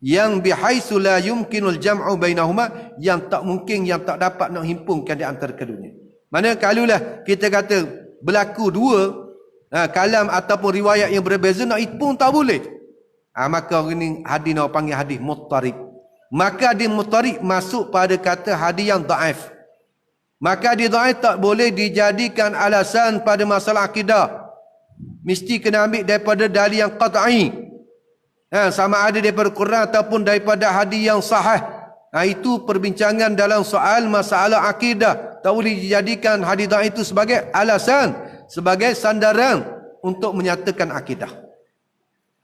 Yang bihaitsu la yumkinul jam'u bainahuma, yang tak mungkin, yang tak dapat nak himpunkan di antara keduanya. Mana kalulah kita kata berlaku dua kalam ataupun riwayat yang berbeza, nak himpun tak boleh. Maka ini hadis nak panggil hadis muttarib. Maka hadis muttarib masuk pada kata hadis yang dhaif. Maka hadis dhaif tak boleh dijadikan alasan pada masalah akidah. Mesti kena ambil daripada dalil yang qat'i. Sama ada daripada Quran ataupun daripada hadis yang sahih. Itu perbincangan dalam soal masalah akidah. Tak boleh dijadikan hadis dhaif itu sebagai alasan, sebagai sandaran untuk menyatakan akidah.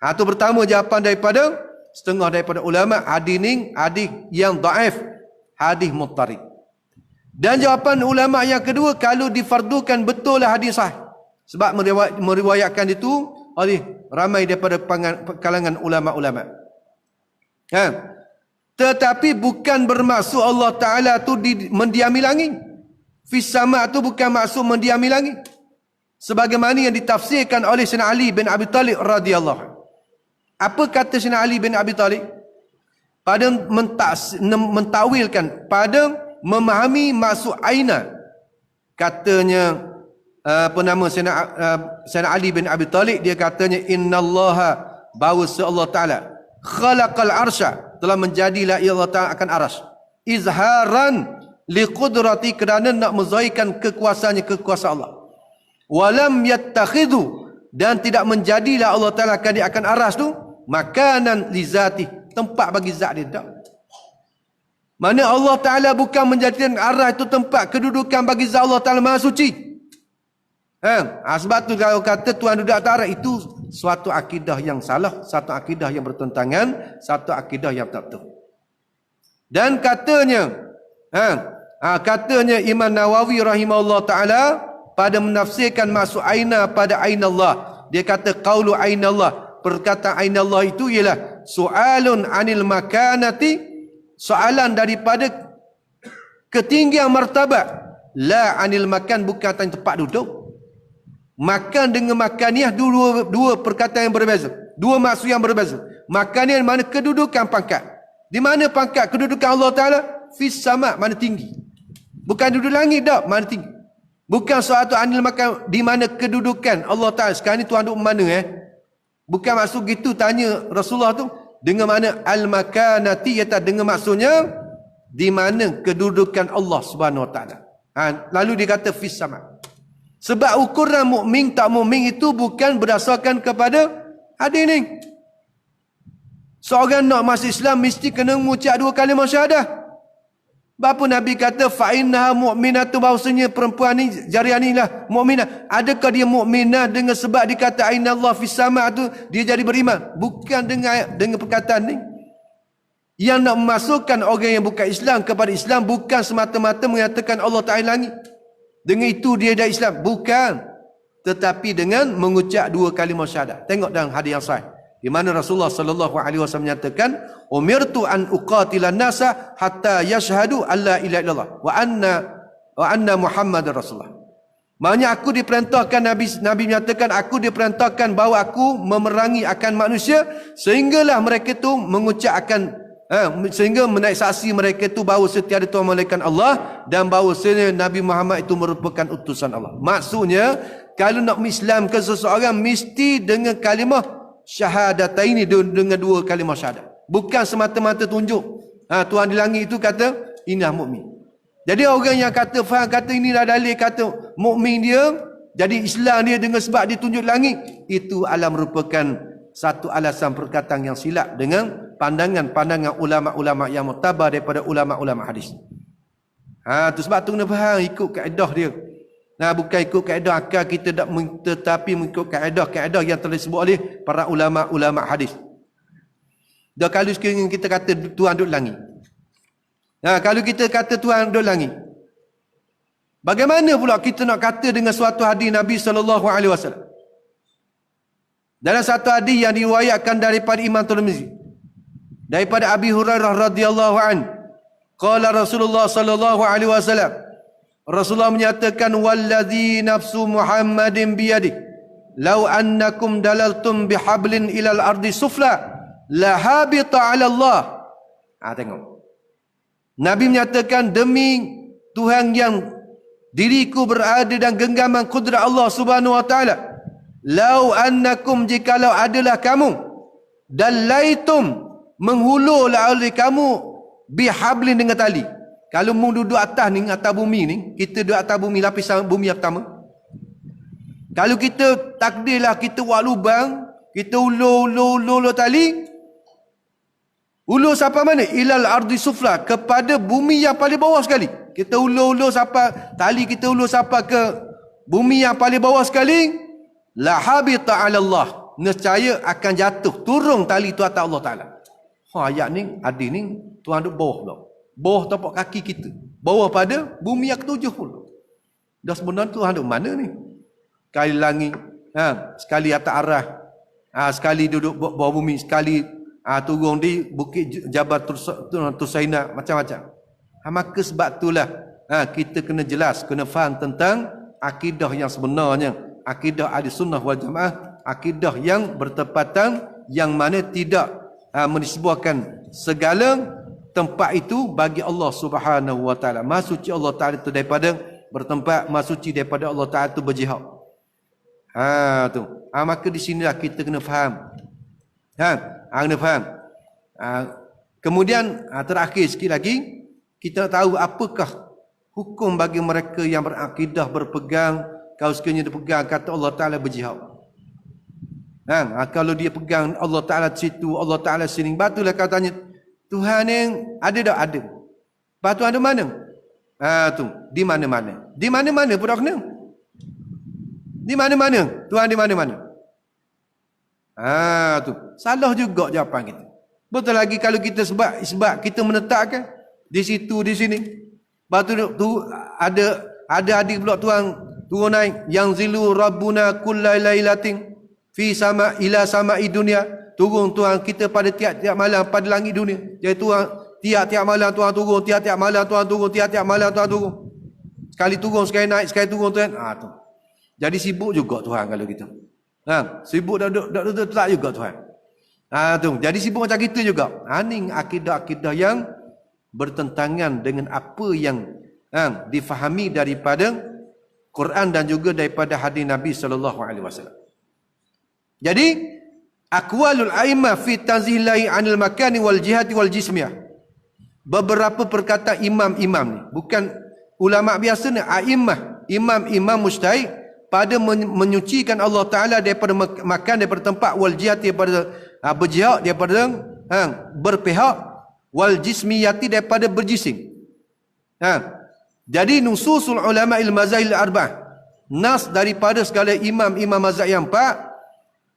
Itu pertama jawapan daripada setengah daripada ulama, hadis ni hadis yang dhaif, hadis muttarib. Dan jawapan ulama yang kedua, kalau difardukan betul lah hadis sahih. Sebab meriwayatkan itu oleh ramai daripada kalangan ulama-ulama. Tetapi bukan bermaksud Allah Ta'ala tu mendiami langit. Fis sama tu bukan maksud mendiami langit. Sebagaimana yang ditafsirkan oleh Sayyidina Ali bin Abi Talib radhiyallahu. Apa kata Sayyidina Ali bin Abi Talib? Pada mentawilkan, pada memahami maksud aina. Katanya Sayyidina Ali bin Abi Talib, dia katanya innallaha, bahawa Allah Ta'ala khalaqal arsya, telah menjadilah Allah Ta'ala akan arsy, izharan liqudrati, kerana nak menzahirkan kekuasaannya, kekuasaan Allah. Walam yattakhidhu, dan tidak menjadilah Allah Ta'ala akan arsy tu makanan li zati, tempat bagi zat dia, tak. Mana Allah Ta'ala bukan menjadikan arah itu tempat kedudukan bagi zat Allah Ta'ala Maha Suci. Sebab tu kalau kata Tuhan duduk atas arah, itu suatu akidah yang salah, satu akidah yang bertentangan, satu akidah yang tak betul. Dan katanya, katanya Imam Nawawi rahimahullah ta'ala pada menafsirkan maksud aina pada aina Allah. Dia kata qaulu aina Allah, perkataan aina Allah itu ialah soalun anil makanati, soalan daripada ketinggian martabat, la anil makan, bukan tentang tempat duduk. Makan dengan makaniah dua perkataan yang berbeza, dua maksud yang berbeza. Makaniah mana kedudukan pangkat. Di mana pangkat kedudukan Allah Ta'ala? Fis sama, mana tinggi. Bukan duduk langit dah, mana tinggi. Bukan suatu anil makan, di mana kedudukan Allah Ta'ala. Sekarang ni Tuhan duduk mana Bukan maksud gitu tanya Rasulullah tu. Dengan mana al-makanati, dengan maksudnya di mana kedudukan Allah Subhanahu Wa Ta'ala. Lalu dia kata fis sama. Sebab ukuran mukmin tak mukmin itu bukan berdasarkan kepada hadis ni. Seorang nak masuk Islam mesti kena mengucap 2 kalimah syahadah. Bapa Nabi kata fa innaha mu'minatu, bahawasanya perempuan ni jariah ni lah mukminah. Adakah dia mukminah dengan sebab dikata aina Allah fis sama tu dia jadi beriman? Bukan dengan perkataan ni. Yang nak memasukkan orang yang bukan Islam kepada Islam bukan semata-mata mengatakan Allah Ta'ala langit. Dengan itu dia dah Islam. Bukan. Tetapi dengan mengucap 2 kalimah syahadah. Tengok dalam hadis yang sahih, di mana Rasulullah sallallahu alaihi wasallam menyatakan, umirtu an uqatilan nasa hatta yashhadu alla ilaha illallah wa anna Muhammadar Rasulullah. Maknanya aku diperintahkan, Nabi menyatakan aku diperintahkan bahawa aku memerangi akan manusia sehinggalah mereka tu mengucap akan sehingga menaik saksi mereka itu bahawa setiada Tuhan melainkan Allah dan bahawa Nabi Muhammad itu merupakan utusan Allah. Maksudnya kalau nak Islam ke seseorang mesti dengan kalimah syahadatain ini, dengan 2 kalimah syahadat. Bukan semata-mata tunjuk Tuhan di langit itu kata inilah mukmin. Jadi orang yang faham kata inilah dalil kata mukmin dia, jadi Islam dia dengan sebab dia tunjuk langit, itu adalah merupakan satu alasan perkataan yang silap dengan pandangan-pandangan ulama-ulama yang mutabar daripada ulama-ulama hadis. Tu sebab tu kena faham ikut kaedah dia. Bukan ikut kaedah akal kita tak, tetapi mengikut kaedah yang telah disebut oleh para ulama-ulama hadis. Dah kalau sekiranya kita kata Tuhan duduk langit. Kalau kita kata Tuhan duduk langit, bagaimana pula kita nak kata dengan suatu hadis Nabi SAW? Dalam satu hadis yang diriwayatkan daripada Imam Tirmizi, daripada Abi Hurairah radhiyallahu an, qala Rasulullah sallallahu alaihi wasallam, Rasulullah menyatakan, wallazi nafsu Muhammadin biyadi law annakum dalaltum bihablin ilal ardi sufla la habita 'ala Allah. Tengok. Nabi menyatakan, demi Tuhan yang diriku berada dan genggaman kudrat Allah Subhanahu wa taala, lau annakum, jikalau adalah kamu, dalaitum, menghulurlah oleh kamu, bihablin, dengan tali. Kalau mu duduk atas ni, atas bumi ni, kita duduk atas bumi, lapisan bumi yang pertama. Kalau kita takdirlah kita buat lubang, kita ulur tali, ulur sampai mana? Ilal ardi sufla, kepada bumi yang paling bawah sekali. Kita ulur sampai tali, kita ulur sampai ke bumi yang paling bawah sekali, la habita 'ala Allah, nescaya akan jatuh, turun tali itu atas Allah Ta'ala. Ayat ni, hadis ni, Tuhan duduk bawah pula. Bawah tapak kaki kita. Bawah pada bumi yang ke-7 pula. Dah sebenarnya Tuhan duduk mana ni? Sekali langit, sekali atas arah, sekali duduk bawah bumi, sekali turun di bukit Jabal Tursaina, macam-macam. Maka sebab itulah kita kena jelas, kena faham tentang akidah yang sebenarnya. Akidah ahli sunnah wal jamaah, akidah yang bertepatan, yang mana tidak menisbahkan segala tempat itu bagi Allah Subhanahu wa taala. Maha suci Allah Taala itu daripada bertempat, maha suci daripada Allah Taala itu berjihad. Maka di sinilah kita kena faham. Kena faham. Kemudian terakhir sikit lagi, kita tahu apakah hukum bagi mereka yang berakidah berpegang, kalau sekiranya dipegang kata Allah Ta'ala berjihad. Kalau dia pegang Allah Ta'ala situ, Allah Ta'ala sini, batulah kau tanya, Tuhan yang ada tak? Ada. Batu ada mana? Tu, di mana-mana. Di mana-mana pun dah kena. Di mana-mana? Tuhan di mana-mana. Tu, salah juga jawapan kita. Betul lagi kalau kita sebab kita menetapkan di situ, di sini. Batu tu ada adik pula Tuhan turun naik, yang zilu rabbuna kullailatin fi sama ila sama'i dunia, turun Tuhan kita pada tiap-tiap malam pada langit dunia. Jadi Tuhan tiap-tiap malam Tuhan turun, tiap-tiap malam Tuhan turun, tiap-tiap malam Tuhan turun. Sekali turun, sekali naik, sekali turun Tuhan. Tu. Jadi sibuk juga Tuhan kalau kita. Sibuk dah tak juga Tuhan. Tu. Jadi sibuk macam kita juga. Ini akidah-akidah yang bertentangan dengan apa yang difahami daripada Quran dan juga daripada hadis Nabi sallallahu alaihi wasallam. Jadi aqwalul a'immah fi tanzihillahi 'anil makani wal jihati wal jismiyah. Beberapa perkataan imam-imam ni, bukan ulama biasa ni, a'immah, imam-imam mujtahid pada menyucikan Allah Taala daripada makan, daripada tempat, wal jihad daripada berjihad, daripada berpihak, wal jismiyati daripada berjising. Jadi nususul ulama il mazahil arba'ah, nas daripada segala imam-imam mazhab yang empat,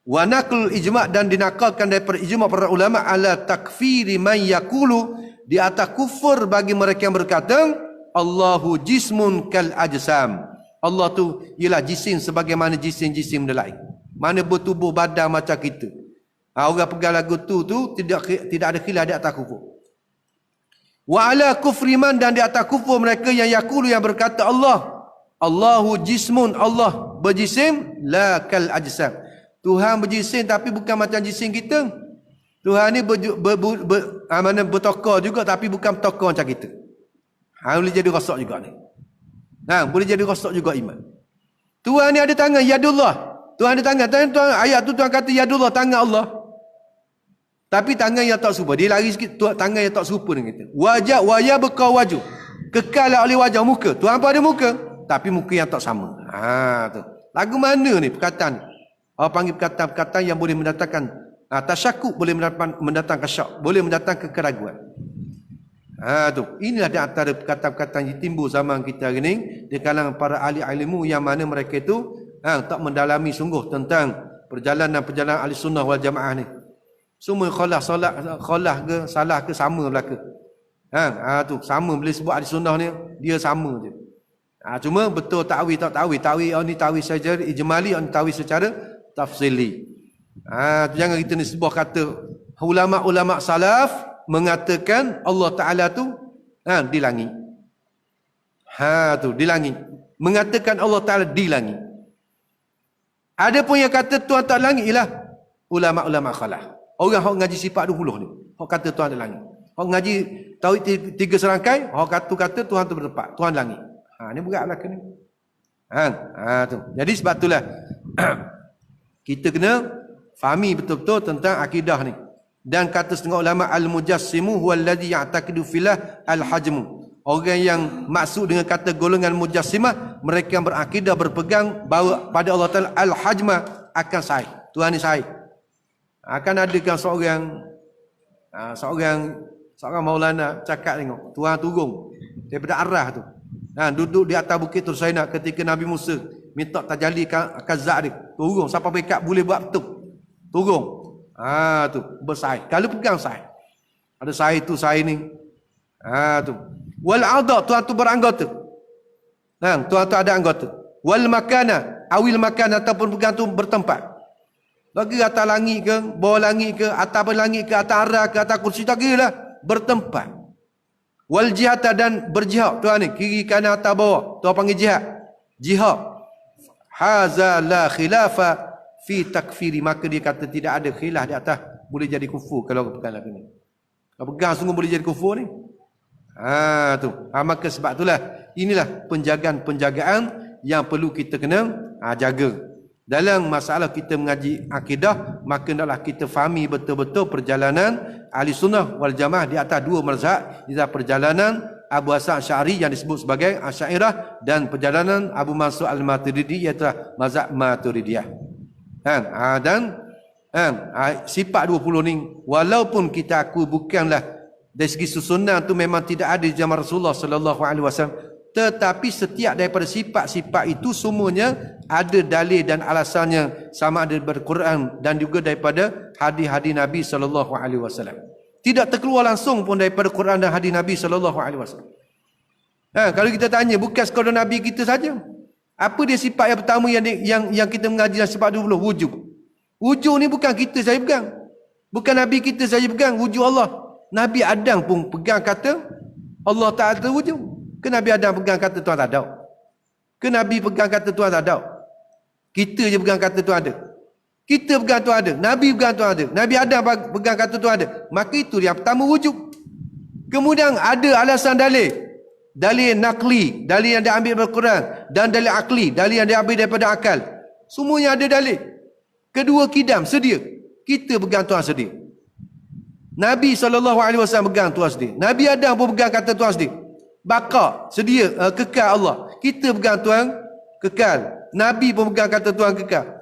wa naqlul ijma' dan dinakalkan daripada ijma' para ulama ala takfiri man yaqulu, di atas kufur bagi mereka yang berkata Allahu jismun kal ajsam. Allah tu ialah jisim sebagaimana jisim-jisim lain. Mana bertubuh badan macam kita. Orang pegang lagu tu tidak ada khilaf di atas kufur. Wa ala kufri man, dan di atas kufur mereka yang yaqulu, yang berkata Allahu jismun, Allah berjisim, la kal ajsam. Tuhan berjisim tapi bukan macam jisim kita. Tuhan ni bertokar juga tapi bukan bertokar macam kita. Boleh jadi rosak juga ni. Boleh jadi rosak juga iman. Tuhan ni ada tangan, yadullah. Tuhan ada tangan. Tuhan, ayat tu Tuhan kata yadullah, tangan Allah. Tapi tangan yang tak serupa. Dia lari sikit, tangan yang tak serupa dengan kita. Wajah, wajah bekal wajah. Kekal oleh wajah, muka. Tuhan pun ada muka. Tapi muka yang tak sama. Tu. Lagu mana ni perkataan ni? Orang panggil perkataan-perkataan yang boleh mendatangkan tasyakuk, boleh mendatangkan syak, boleh mendatangkan keraguan. Tu. Inilah di antara perkataan-perkataan yang timbul zaman kita hari ini di kalangan para ahli ilmu yang mana mereka itu tak mendalami sungguh tentang perjalanan ahli sunnah wal jamaah ni. Semua khalah ke salah ke sama belaka. Tu sama, boleh sebut ahli sunnah ni dia sama je. Cuma betul takwil tak takwil. Takwil ni takwil secara ijmali, ni takwil secara tafsili. Jangan kita ni sebuah kata ulama-ulama salaf mengatakan Allah Taala tu di langit. Tu di langit. Mengatakan Allah Taala di langit. Ada pun yang kata Tuhan tak langit ialah ulama-ulama khalaf. Orang yang ngaji sifat 20 ni, hok kata Tuhan ada langit. Hok ngaji tauhid 3 serangkai, hok kata Tuhan tu bertempat, Tuhan langit. Ni beratlah kena. Tu. Jadi sebab itulah kita kena fahami betul-betul tentang akidah ni. Dan kata setengah ulama al-mujassimu huwa alladhi ya'taqidu filah al-hajmu. Orang yang maksud dengan kata golongan mujassimah, mereka yang berakidah berpegang bahawa pada Allah Taala al-hajma akan sahih. Tuhan ni sahih. Akan adakan seorang maulana cakap tengok Tuhan turun daripada arah tu, duduk di atas bukit Tursaina ketika Nabi Musa minta tajalli akan zat dia, turun sampai mereka boleh buat betul, turun. Tu bersahih. Kalau pegang sahih, ada sahih tu sahih ni. Tu wal adha, Tuhan tu beranggota. Tuhan tu ada anggota. Wal makana, awil makan ataupun pegang tu bertempat. Bagi atas langit ke, bawah langit ke, atas langit ke, atas arah ke, atas kursi, tak kira lah. Bertempat. Wal jihata, dan berjihad. Tuhan ni, kiri kanan atas bawah. Tuhan panggil jihad. Jihad. Haza la khilafa fi takfiri. Maka dia kata tidak ada khilaf di atas. Boleh jadi kufur kalau pegang lagu ni. Kalau pegang sungguh boleh jadi kufur ni. Tu. Maka sebab itulah, inilah penjagaan yang perlu kita kena jaga. Dalam masalah kita mengaji akidah, maka hendaklah kita fahami betul-betul perjalanan ahli sunnah wal jamaah di atas dua mazhab, di atas perjalanan Abu Hasan Asy'ari yang disebut sebagai Asy'ariyah dan perjalanan Abu Mansur Al-Maturidi iaitu mazhab Maturidiyah. Dan Sifat 20 ni walaupun kita aku bukanlah dari segi susunan tu memang tidak ada di zaman Rasulullah sallallahu alaihi wasallam, tetapi setiap daripada sifat-sifat itu semuanya ada dalil dan alasannya, sama ada daripada Quran dan juga daripada hadis-hadis Nabi sallallahu alaihi wasallam. Tidak terkeluar langsung pun daripada Quran dan hadis Nabi sallallahu alaihi wasallam. Kalau kita tanya bukan sekadar Nabi kita saja. Apa dia sifat yang pertama yang kita mengaji dalam sifat 20? Wujud. Wujud ni bukan kita saja pegang. Bukan Nabi kita saja pegang, wujud Allah. Nabi Adam pun pegang kata Allah Ta'ala terwujud. Ke Nabi Adam pegang kata Tuhan tak ada? Ke Nabi pegang kata Tuhan tak ada? Kita je pegang kata Tuhan ada. Kita pegang Tuhan ada. Nabi pegang Tuhan ada. Nabi Adam pegang kata Tuhan ada. Maka itu yang pertama wujud. Kemudian ada alasan dalil. Dalil nakli, dalil yang diambil daripada Quran, dan dalil akli, dalil yang diambil daripada akal. Semuanya ada dalil. Kedua, kidam, sedia. Kita pegang Tuhan sedia. Nabi SAW pegang Tuhan sedia. Nabi Adam pun pegang kata Tuhan sedia. Baka, sedia, kekal Allah. Kita pegang Tuhan kekal. Nabi pun pegang kata Tuhan kekal.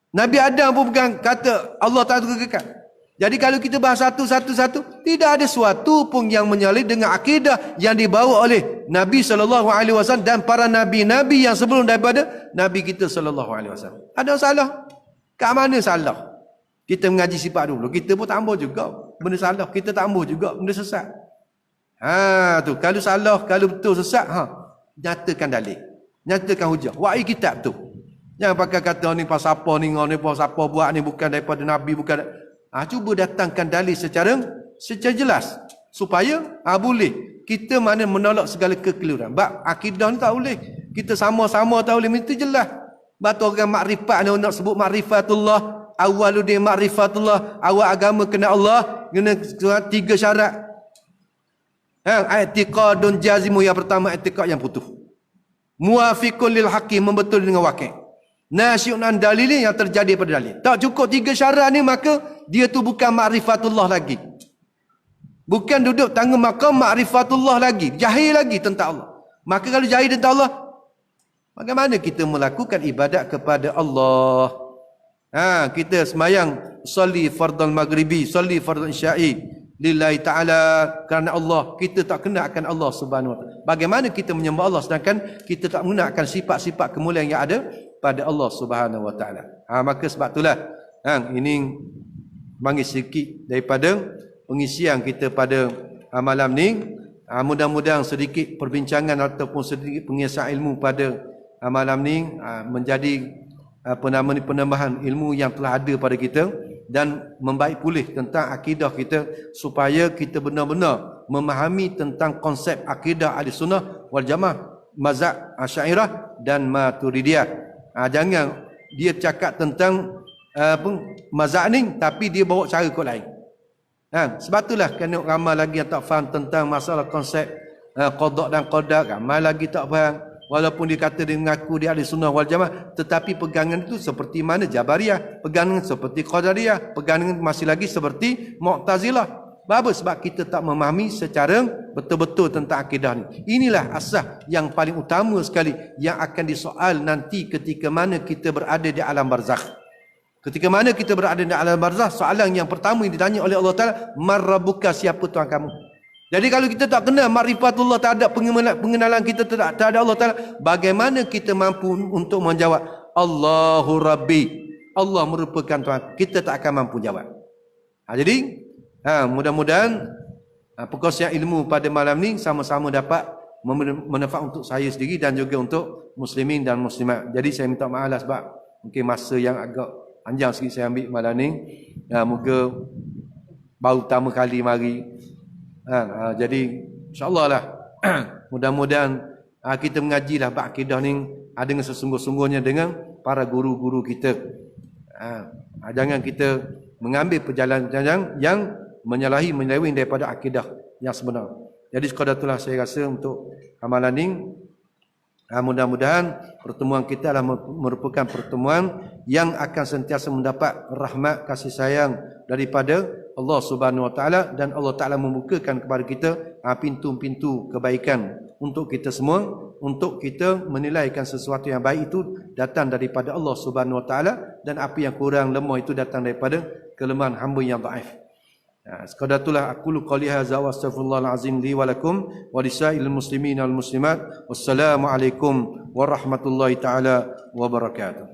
Nabi Adam pun pegang kata Allah Ta'ala kekal. Jadi kalau kita bahas satu-satu, tidak ada sesuatu pun yang menyalip dengan akidah yang dibawa oleh Nabi SAW dan para Nabi-Nabi yang sebelum daripada Nabi kita SAW. Ada salah? Kat mana salah? Kita mengaji sifat dulu. Kita pun tambah juga benda salah. Kita tambah juga benda sesat. Tu kalau salah, kalau betul sesat, nyatakan dalil. Nyatakan hujah. Wa'i kitab tu. Jangan pakai kata ni pasal apa ni, ni pasal apa buat ni bukan daripada Nabi, bukan. Cuba datangkan dalil secara jelas supaya boleh kita mana menolak segala kekeliruan. Bab akidah ni tak boleh. Kita sama-sama tak boleh, itu jelas. Bab tu orang makrifat ni nak sebut makrifatullah, awaludin makrifatullah, awal agama kena Allah, kena 3 syarat. I'tiqadun jazimu, yang pertama i'tiqad yang putus. Muafiqun lil haqqi, membetul dengan wakil. Nasyu'an dalil yang terjadi pada dalil. Tak cukup 3 syarat ni, maka dia tu bukan ma'rifatullah lagi. Bukan duduk tangga maqam ma'rifatullah lagi. Jahil lagi tentang Allah. Maka kalau jahil tentang Allah, bagaimana kita melakukan ibadat kepada Allah? Kita semayang salli fardal maghribi, salli fardal isya'i lillahi ta'ala, kerana Allah. Kita tak kena akan Allah subhanahu wa ta'ala. Bagaimana kita menyembah Allah sedangkan kita tak menggunakan sifat-sifat kemuliaan yang ada pada Allah subhanahu wa ta'ala. Maka sebab itulah ini bagi sedikit daripada pengisian kita pada malam ni. Mudah-mudahan sedikit perbincangan ataupun sedikit pengisian ilmu pada malam ni menjadi penambahan ilmu yang telah ada pada kita dan membaik pulih tentang akidah kita, supaya kita benar-benar memahami tentang konsep akidah ahli sunnah wal jamaah, mazhab Asy'ariyah dan Maturidiyah. Jangan dia cakap tentang mazhab ni tapi dia bawa cara kot lain. Sebab itulah kena ramai lagi yang tak faham tentang masalah konsep qada dan qadar. Ramai lagi tak faham. Walaupun dia kata dia mengaku dia ahli sunnah wal jamaah, tetapi pegangan itu seperti mana Jabariyah, pegangan seperti Qadariyah, pegangan masih lagi seperti Mu'tazilah. Bagus, sebab kita tak memahami secara betul-betul tentang akidah ni. Inilah asas yang paling utama sekali yang akan disoal nanti ketika mana kita berada di alam barzakh. Ketika mana kita berada di alam barzakh, soalan yang pertama yang ditanya oleh Allah Ta'ala, Man Rabbuka, siapa Tuhan kamu? Jadi kalau kita tak kenal makrifatullah, tak ada pengenalan kita tak ada Allah Ta'ala, bagaimana kita mampu untuk menjawab Allahu Rabbi, Allah merupakan Tuhan? Kita tak akan mampu jawab. Jadi mudah-mudahan perkongsian ilmu pada malam ni sama-sama dapat manfaat untuk saya sendiri dan juga untuk muslimin dan muslimat. Jadi saya minta maaf lah sebab mungkin masa yang agak panjang sikit saya ambil malam ni. Moga baru pertama kali mari. Jadi insyaAllah lah mudah-mudahan kita mengajilah bab akidah ni dengan sesungguh-sungguhnya dengan para guru-guru kita. Jangan kita mengambil perjalanan yang menyeleweng daripada akidah yang sebenar. Jadi sekadar itulah saya rasa untuk amalan ini. Mudah-mudahan pertemuan kita adalah merupakan pertemuan yang akan sentiasa mendapat rahmat kasih sayang daripada Allah Subhanahu Wa Taala, dan Allah Taala membukakan kepada kita pintu-pintu kebaikan untuk kita semua. untuk kita menilaikan sesuatu yang baik itu datang daripada Allah Subhanahu Wa Taala, dan apa yang kurang lemah itu datang daripada kelemahan hamba yang dhaif. Sekadar itulah aku qali hadza wa astaghfirullahal azim li wa lakum wa lisairil muslimin wal muslimat. Wassalamu alaikum warahmatullahi taala wabarakatuh.